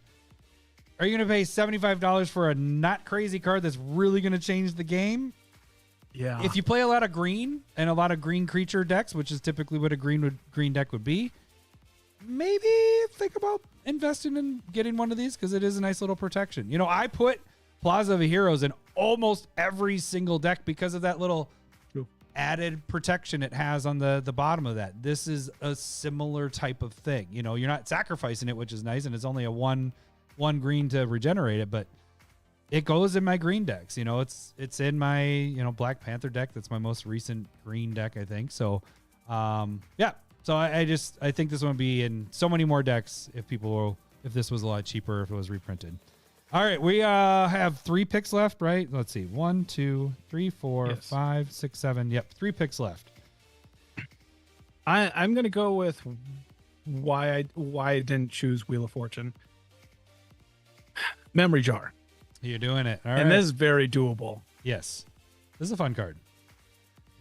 are you going to pay $75 for a not crazy card that's really going to change the game? Yeah. If you play a lot of green and a lot of green creature decks, which is typically what a green deck would be, maybe think about investing in getting one of these because it is a nice little protection. You know, I put Plaza of Heroes in almost every single deck because of that little added protection it has on the bottom of that. This is a similar type of thing. You know, you're not sacrificing it, which is nice, and it's only a one green to regenerate it, but it goes in my green decks. You know, it's in my, Black Panther deck. That's my most recent green deck, I think. So, yeah. So I think this one would be in so many more decks if this was a lot cheaper, if it was reprinted. All right, we have 3 picks left, right? Let's see. 1, 2, 3, 4, 5, 6, 7. Yep, 3 picks left. I'm gonna go with why I didn't choose Wheel of Fortune. Memory Jar. You're doing it. All and right. this is very doable. Yes. This is a fun card.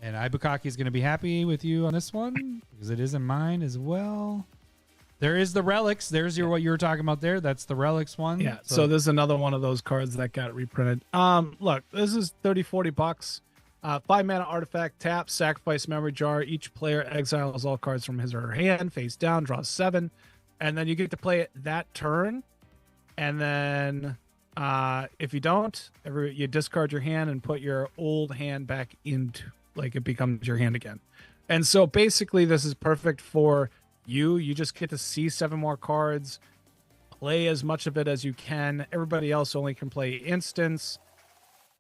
And Ibukaki is going to be happy with you on this one because it is in mine as well. There is the Relics. There's what you were talking about there. That's the Relics one. Yeah. So this is another one of those cards that got reprinted. Look, this is $30-$40. 5-mana artifact, tap, sacrifice Memory Jar. Each player exiles all cards from his or her hand, face down, draws 7. And then you get to play it that turn. And then if you don't, you discard your hand and put your old hand back into, like, it becomes your hand again. And so basically this is perfect for you just get to see 7 more cards, play as much of it as you can. Everybody else only can play instants,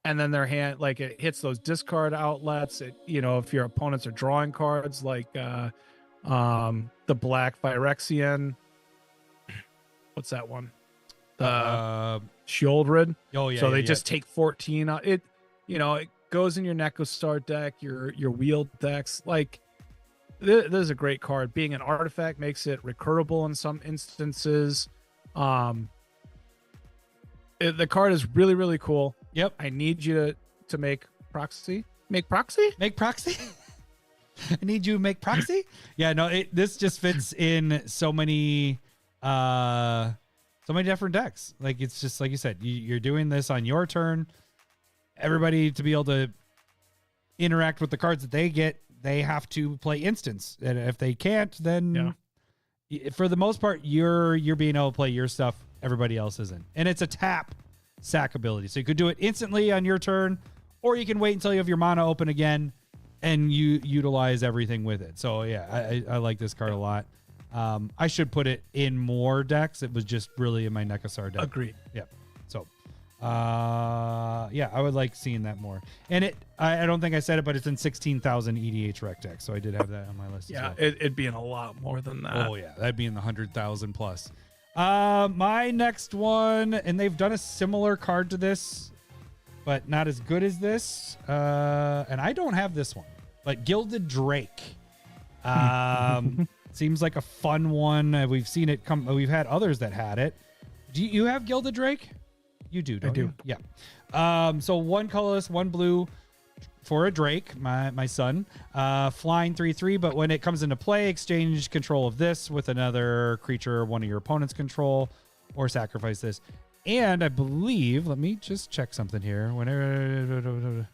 and then their hand, like, it hits those discard outlets. If your opponents are drawing cards like the Black Phyrexian, what's that one? The Shieldred. Oh yeah. So they yeah. just take 14 out. It goes in your Necrostar deck, your wheel decks. Like, this is a great card. Being an artifact makes it recurable in some instances. The card is really, really cool. Yep. I need you to make proxy. Make proxy? Make proxy? I need you to make proxy? Yeah, no, this just fits in so many different decks. Like, it's just like you said, you're doing this on your turn. Everybody, to be able to interact with the cards that they get, they have to play instants. And if they can't, then for the most part, you're being able to play your stuff. Everybody else isn't. And it's a tap sack ability. So you could do it instantly on your turn, or you can wait until you have your mana open again and you utilize everything with it. So yeah, I like this card a lot. I should put it in more decks. It was just really in my Nekasar deck. Agreed. Yeah. So, yeah, I would like seeing that more. And I don't think I said it, but it's in 16,000 EDH rec decks. So I did have that on my list. Yeah, as well. it'd be in a lot more than that. Oh yeah, that'd be in the 100,000 plus. My next one, and they've done a similar card to this, but not as good as this. And I don't have this one, but Gilded Drake. Seems like a fun one. We've seen it come. We've had others that had it. Do you have Gilded Drake? You do, don't you? Yeah. So one colorless, one blue for a Drake, my son. Flying 3/3, but when it comes into play, exchange control of this with another creature one of your opponent's control, or sacrifice this. And I believe, let me just check something here. Whenever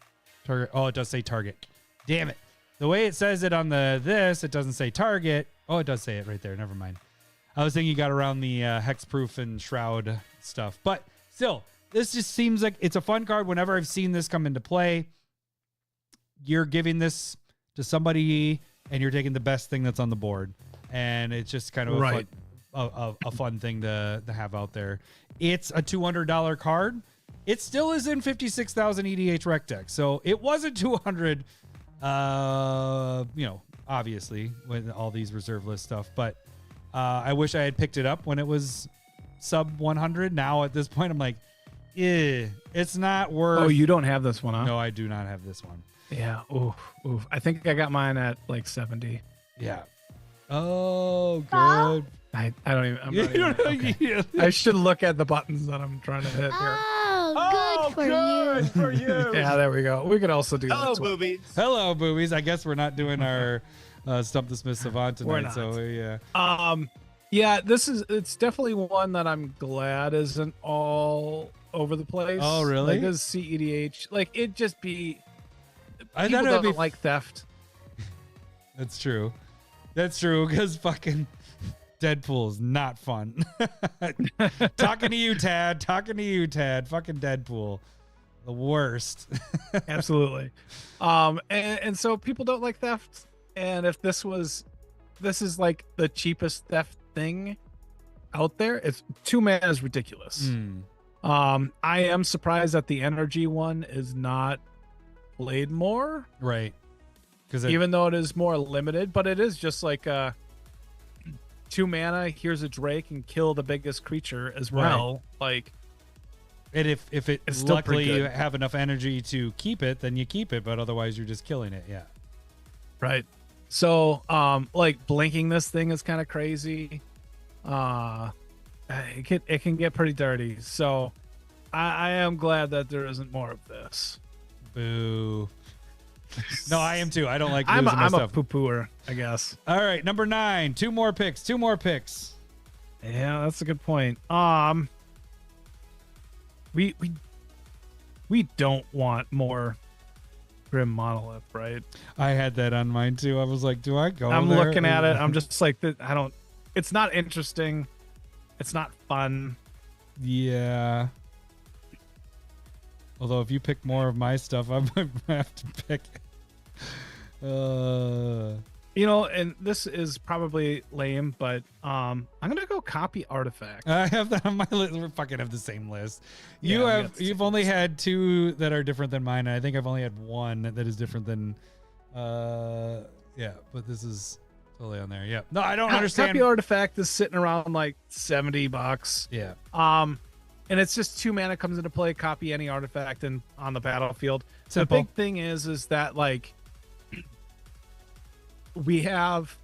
target, oh, it does say target. Damn it. The way it says it on this, it doesn't say target. Oh, it does say it right there. Never mind. I was thinking you got around the hexproof and shroud stuff. But still, this just seems like it's a fun card. Whenever I've seen this come into play, you're giving this to somebody and you're taking the best thing that's on the board. And it's just kind of a fun thing to have out there. It's a $200 card. It still is in 56,000 EDH rec deck. So it wasn't 200, obviously with all these reserve list stuff, but I wish I had picked it up when it was sub 100. Now at this point, I'm like, it's not worth. Oh, you don't have this one, huh? No, I do not have this one. Yeah. Oof. I think I got mine at like 70. Yeah. Oh, good. I don't even. I'm You not even don't know- okay. I should look at the buttons that I'm trying to hit here. Oh, good for you. for you. Yeah, there we go. We could also do Hello, that. boobies. Hello, boobies. I guess we're not doing our Stump the Smith Savant We're tonight. not. So yeah. Yeah, it's definitely one that I'm glad isn't all over the place. Oh, really? Like this CEDH, like it just be. I People thought it would don't be. like theft. That's true. That's true. Because fucking Deadpool is not fun. Talking to you, Tad. Talking to you, Tad. Fucking Deadpool. The worst. Absolutely. And so people don't like theft. And if this is like the cheapest theft thing out there, it's 2 mana is ridiculous. I am surprised that the energy one is not played more, Right. Because even though it is more limited, but it is just like 2 mana, here's a Drake and kill the biggest creature as well. Like, and if it It's still pretty luckily you good. have enough energy to keep it, then you keep it. But otherwise, you're just killing it. Yeah. right. So, like blinking this thing is kind of crazy. It can get pretty dirty. So, I am glad that there isn't more of this. Boo. No, I am too. I don't like I'm losing my a stuff. poo-pooer, I guess. All right, number 9. 2 more picks. 2 more picks. Yeah, that's a good point. We don't want more Grim Monolith, right? I had that on mine too. I was like, do I go? I'm there? looking at it. I'm just like, I don't. It's not interesting. It's not fun. Yeah. Although if you pick more of my stuff, I might have to pick. You know, and this is probably lame, but I'm gonna go copy Artifact. I have that on my list. We fucking have the same list. Yeah, we got the You've same only list. had 2 that are different than mine. And I think I've only had 1 that is different than. Yeah, but this is totally on there. Yeah. No, I don't understand. Copy Artifact is sitting around like $70. Yeah. And it's just 2 mana comes into play. Copy any artifact and on the battlefield. Simple. The big thing is that like we have,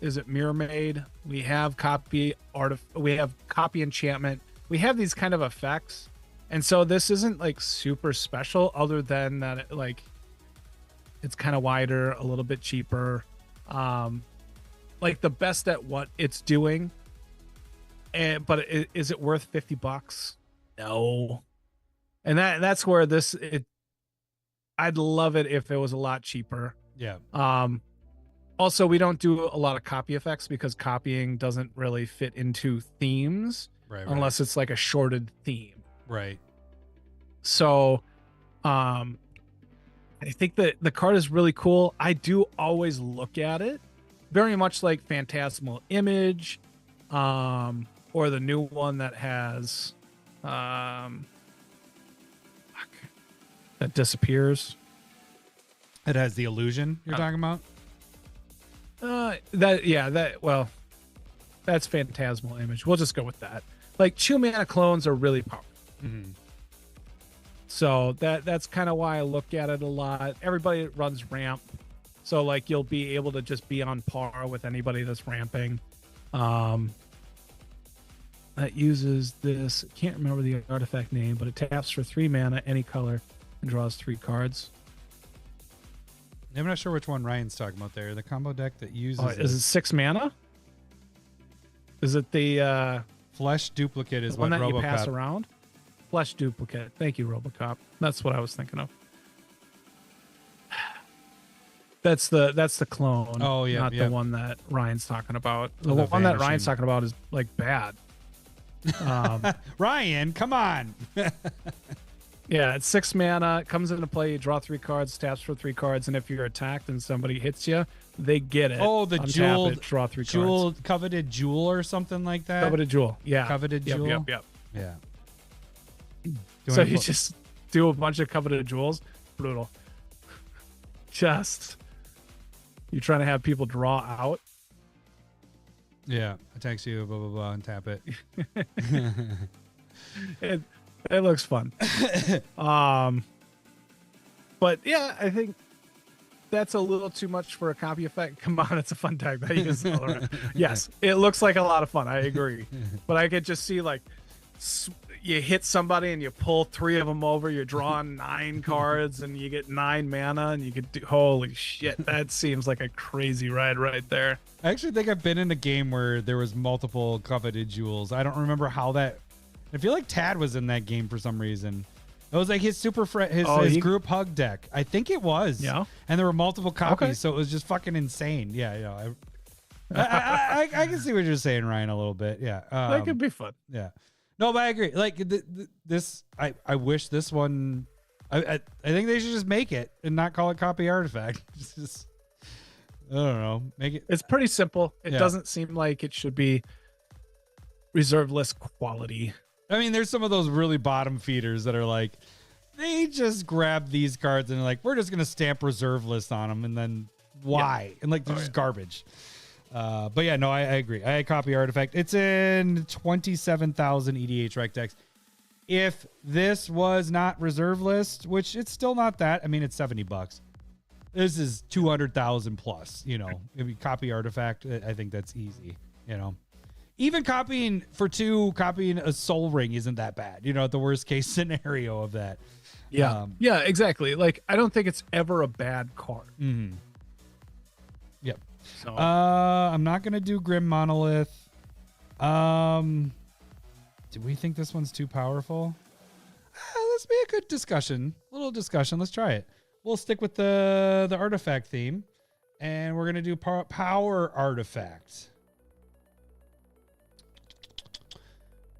is it Mirror Maid? We have copy we have copy enchantment. We have these kind of effects, and so this isn't like super special, other than that it's kind of wider, a little bit cheaper. Like the best at what it's doing. But is it worth $50? No. And that's where I'd love it if it was a lot cheaper. Yeah. Also, we don't do a lot of copy effects because copying doesn't really fit into themes Right. unless it's like a shorted theme. Right. So, I think that the card is really cool. I do always look at it very much like Phantasmal Image, or the new one that has fuck, that disappears. It has the illusion you're talking about. That's Phantasmal Image. We'll just go with that. Like 2 mana clones are really powerful. Mm-hmm. So that's kind of why I look at it a lot. Everybody runs ramp, so like you'll be able to just be on par with anybody that's ramping. That uses this. Can't remember the artifact name, but it taps for 3 mana, any color, and draws 3 cards. I'm not sure which one Ryan's talking about there. The combo deck that uses Is it 6 mana? Is it the Flesh Duplicate is one what that you RoboCop. pass around? Flesh Duplicate. Thank you, RoboCop. That's what I was thinking of. That's the clone. Oh, yeah, not yeah. the one that Ryan's talking about. The the one that vanishing. Ryan's talking about is like bad. Ryan, come on. Yeah, it's 6 mana. It comes into play. You draw 3 cards, taps for 3 cards, and if you're attacked and somebody hits you, they get it. Oh, the Untap jeweled, it, draw 3 cards. coveted jewel or something like that. Coveted jewel. Yeah. Coveted Yep, jewel. Yep. Yeah. So you just do a bunch of coveted jewels. Brutal. Just you're trying to have people draw out. Yeah, attacks you, blah blah blah, and tap it. It looks fun. But yeah, I think that's a little too much for a copy effect. Come on, it's a fun deck that you can sell around. Yes, it looks like a lot of fun. I agree, but I could just see like you hit somebody and you pull 3 of them over. You're drawing 9 cards and you get 9 mana, and you could do. Holy shit, that seems like a crazy ride right there. I actually think I've been in a game where there was multiple coveted jewels. I don't remember how that. I feel like Tad was in that game for some reason. It was like his his group hug deck. I think it was. Yeah. And there were multiple copies, Okay. so it was just fucking insane. Yeah, I can see what you're saying, Ryan, a little bit. Yeah. That could be fun. Yeah. No, but I agree. Like this, I wish this one. I think they should just make it and not call it copy artifact. Just, I don't know. Make it. It's pretty simple. It Yeah. doesn't seem like it should be reserve list quality. I mean, there's some of those really bottom feeders that are like, they just grab these cards and they're like, we're just gonna stamp reserve list on them, and then why? And like they're just garbage. But yeah, no, I agree. I copy artifact. It's in 27,000 EDH rec decks. If this was not reserve list, which it's still not that. I mean, it's $70. This is 200,000 plus. You know, if you copy artifact, I think that's easy. You know, even copying a soul ring isn't that bad. You know, the worst case scenario of that. Yeah. Yeah, exactly. Like, I don't think it's ever a bad card. Mm-hmm. Yep. So I'm not gonna do Grim Monolith. Do we think this one's too powerful? Let's be a good discussion. Little discussion. Let's try it. We'll stick with the artifact theme, and we're gonna do power artifact.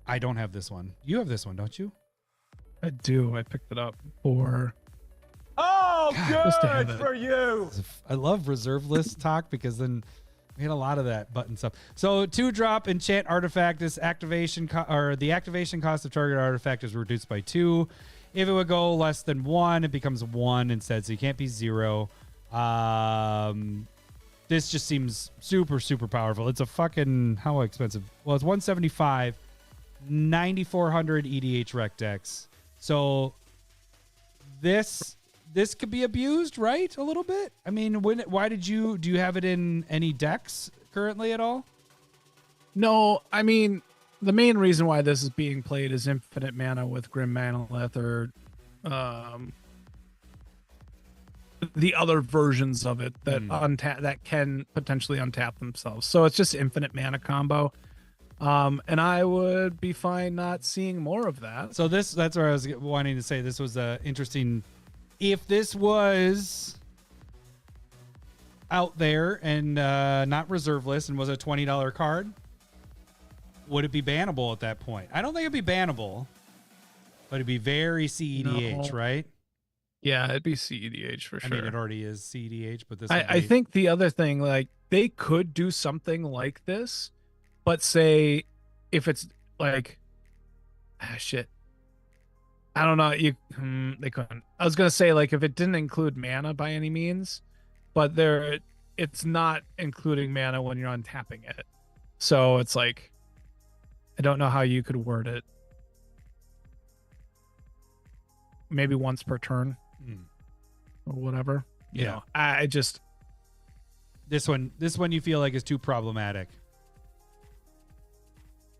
I don't have this one. You have this one, don't you? I do. I picked it up for. Oh, just to have good it. for you. I love reserve list talk because then we had a lot of that button stuff. So 2-drop enchant artifact. This activation the activation cost of target artifact is reduced by 2. If it would go less than 1, it becomes 1 instead. So you can't be 0. This just seems super, super powerful. It's a fucking, how expensive? Well, it's 175, 9,400 EDH rec decks. So this could be abused, right? A little bit. I mean, why do you have it in any decks currently at all? No, I mean, the main reason why this is being played is infinite mana with Grim Monolith or the other versions of it that that can potentially untap themselves. So it's just infinite mana combo. And I would be fine not seeing more of that. So that's where I was wanting to say this was interesting. If this was out there and not reserve list and was a $20 card, would it be bannable at that point? I don't think it'd be bannable, but it'd be very CEDH, No. right? Yeah, it'd be CEDH for I sure. mean, it already is CDH, but this. I think the other thing, like they could do something like this, but say if it's like, shit, I don't know. They couldn't. I was gonna say like if it didn't include mana by any means, but it's not including mana when you're untapping it. So it's like, I don't know how you could word it. Maybe once per turn, or whatever. You know, I just this one you feel like is too problematic.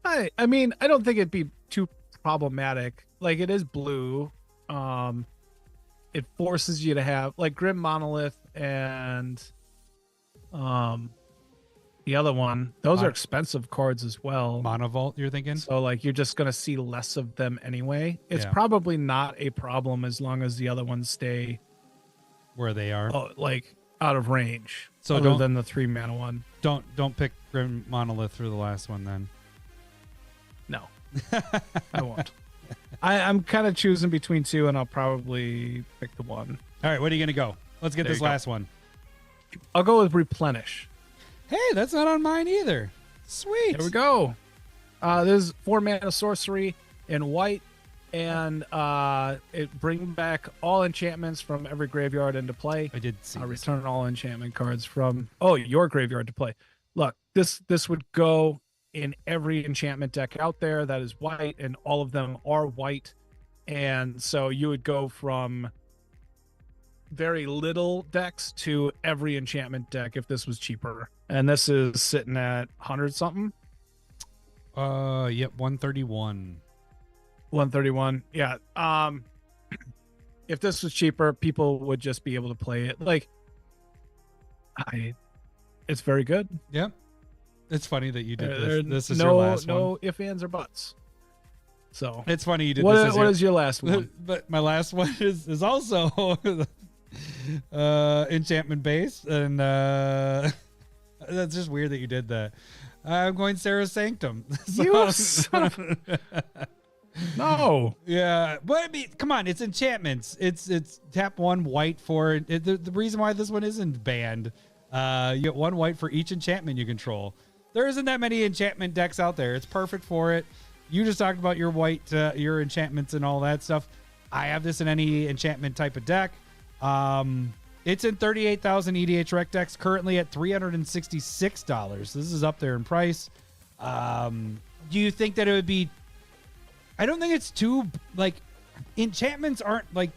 I mean, I don't think it'd be too problematic. Like it is blue. It forces you to have like Grim Monolith and the other one. Those are expensive cards as well. Monovault, you're thinking? So like you're just gonna see less of them anyway. It's probably not a problem as long as the other ones stay where they are, like out of range. So other than the 3-mana one. Don't pick Grim Monolith for the last one then. No, I won't. I'm kind of choosing between two, and I'll probably pick the one. All right, what are you gonna go? Let's get this last one. I'll go with Replenish. Hey, that's not on mine either. Sweet. There we go. There's 4-mana sorcery in white, and it brings back all enchantments from every graveyard into play. I did see. Return all enchantment cards from your graveyard to play. Look, this would go in every enchantment deck out there that is white, and all of them are white, and so you would go from very little decks to every enchantment deck if this was cheaper. And this is sitting at 100 something. Yep, 131. 131. Yeah. If this was cheaper, people would just be able to play it. Like, it's very good. Yep. It's funny that you did this. This is your last one. No ifs, ands, or buts. So it's funny you did this. What is your last one? But my last one is also enchantment based, and that's just weird that you did that. I'm going Sarah Sanctum. You son of... No. Yeah, but I mean, come on, it's enchantments. It's tap one white for it. The reason why this one isn't banned, you get one white for each enchantment you control. There isn't that many enchantment decks out there. It's perfect for it. You just talked about your white, your enchantments and all that stuff. I have this in any enchantment type of deck. It's in 38,000 EDH rec decks, currently at $366. This is up there in price. Do you think that it would be... I don't think it's too, like, enchantments aren't, like,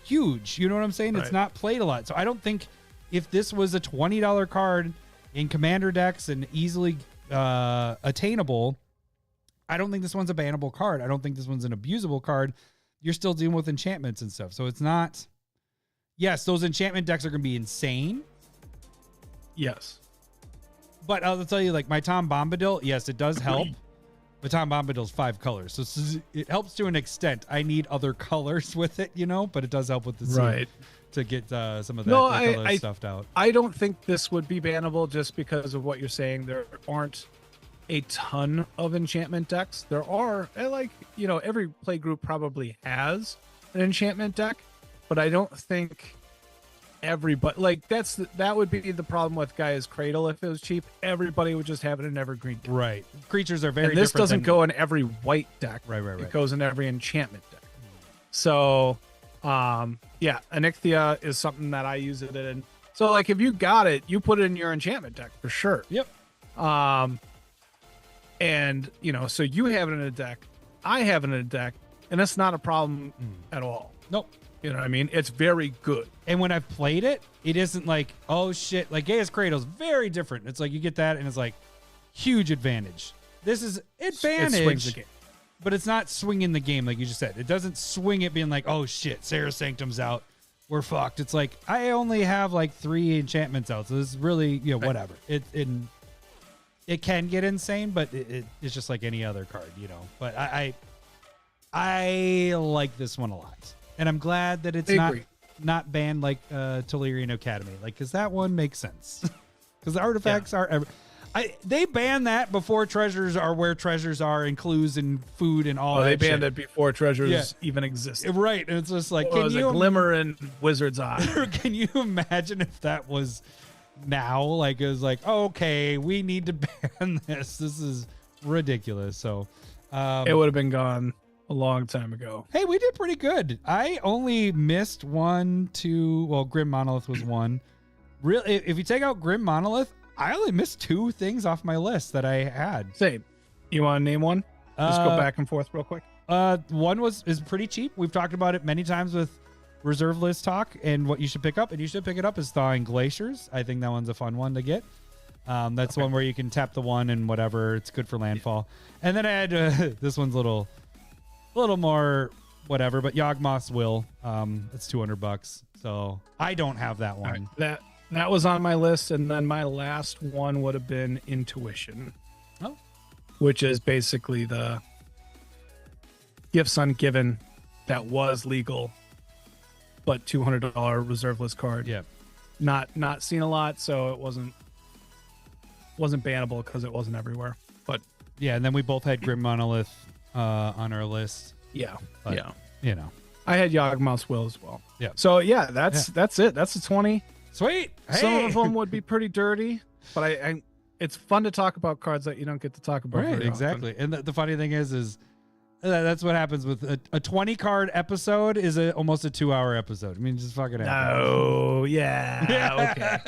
huge. You know what I'm saying? Right. It's not played a lot. So I don't think if this was a $20 card in Commander decks and easily attainable, I don't think this one's a bannable card. I don't think this one's an abusable card. You're still dealing with enchantments and stuff. So it's not... Yes, those enchantment decks are going to be insane. Yes. But I'll tell you, like, my Tom Bombadil, yes, it does help. But Tom Bombadil's 5 colors. So it helps to an extent. I need other colors with it, you know, but it does help with the seal to get some of that color stuffed out. I don't think this would be bannable just because of what you're saying. There aren't a ton of enchantment decks. There are, like, you know, every play group probably has an enchantment deck, but I don't think everybody, like, that would be the problem with Gaia's Cradle. If it was cheap, everybody would just have it in evergreen deck. Right. Creatures are very and this different. Doesn't go in every white deck. Right. It goes in every enchantment deck. So, yeah, Onyxia is something that I use it in. So, like, if you got it, you put it in your enchantment deck for sure. Yep. And, you know, so you have it in a deck, I have it in a deck, and that's not a problem at all. Nope. You know what I mean? It's very good. And when I've played it, it isn't like, oh shit, like Gaia's Cradle is very different. It's like you get that and it's like huge advantage. This is advantage, it swings the game. But it's not swinging the game like you just said. It doesn't swing it being like, oh shit, Sarah Sanctum's out, we're fucked. It's like, I only have like 3 enchantments out, so this is really, you know, whatever. It can get insane, but it's just like any other card, you know. But I like this one a lot. And I'm glad that it's not banned like Tellurian Academy, like, because that one makes sense. Because the artifacts are. They banned that before treasures are where treasures are, and clues and food and all that. They banned shit. it before treasures even existed. Right. And it's just like, Well, it was a glimmer in Wizard's eye. Can you imagine if that was now? Like, it was like, okay, we need to ban this. This is ridiculous. So It would have been gone a long time ago. hey, we did pretty good. I only missed 1, 2. Well, Grim Monolith was 1. Really, if you take out Grim Monolith, I only missed 2 things off my list that I had. Same. You want to name one? Just go back and forth real quick. One is pretty cheap. We've talked about it many times with reserve list talk and what you should pick up, and you should pick it up is Thawing Glaciers. I think that one's a fun one to get. That's one where you can tap the 1 and whatever. It's good for landfall. And then I had this one's a little more whatever, but Yawgmoth's Will. It's $200. So I don't have that one. Right. That was on my list, and then my last one would have been Intuition. Oh. Which is basically the gifts ungiven that was legal, but $200 reserve list card. Yeah. Not seen a lot, so it wasn't bannable because it wasn't everywhere. But Yeah, and then we both had Grim Monolith on our list. yeah, But, yeah. You know. I had Yawgmoth's Will as well. Yeah. So yeah, that's it. That's a 20. Sweet. Hey. Some of them would be pretty dirty, but I it's fun to talk about cards that you don't get to talk about. Right, very exactly. often. And the funny thing is that's what happens with a 20 card episode is almost a 2-hour episode. I mean, just fucking happens. No, yeah, okay.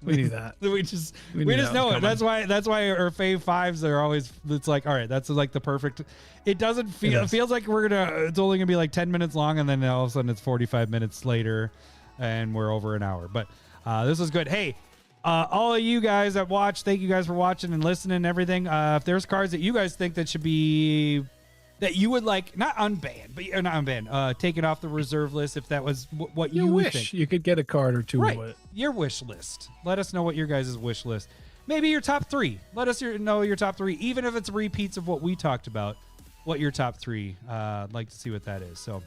We knew that. We just We we knew just that was know it. That's why our fave fives are always. It's like, all right, that's like the perfect. It doesn't feel. It feels like it's only gonna be like 10 minutes long, and then all of a sudden it's 45 minutes later, and we're over an hour. But this was good. Hey. All of you guys that watch, thank you guys for watching and listening and everything. If there's cards that you guys think that should be, that you would like, not unbanned, but not unbanned, taken off the reserve list, if that was what you wish think. you could get a card or two Right, with it. your wish list. Let us know what your guys' wish list. Maybe your top 3. Let us know your top 3, even if it's repeats of what we talked about. What your top 3? I'd like to see what that is. So,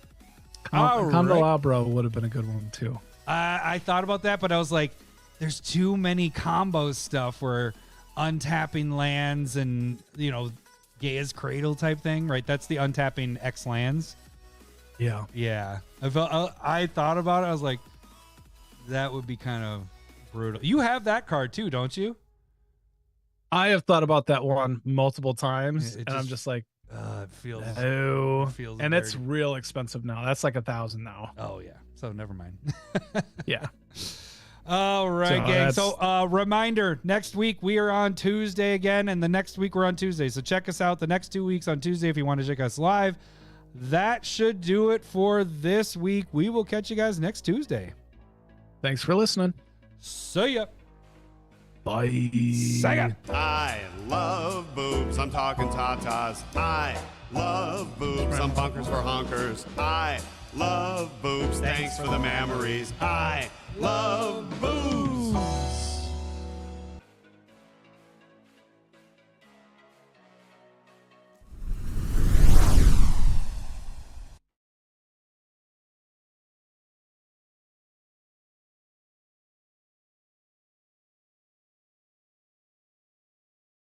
all right. Candelabra would have been a good one too. I thought about that, but I was like, there's too many combo stuff where untapping lands and, Gaia's Cradle type thing, right? That's the untapping X lands. Yeah. Yeah. I thought about it. I was like, that would be kind of brutal. You have that card too, don't you? I have thought about that one multiple times, It and I'm just like, it feels. no. feels And it's dirty. real expensive now. That's like $1,000 now. Oh yeah. So never mind. Yeah. All right, So gang. So reminder, next week we are on Tuesday again, and the next week we're on Tuesday. So check us out the next 2 weeks on Tuesday if you want to check us live. That should do it for this week. We will catch you guys next Tuesday. Thanks for listening. See ya. Bye. See ya. I love boobs. I'm talking tatas. I love boobs. Some bunkers for honkers. I love boobs. Thanks for the memories. I love boobs.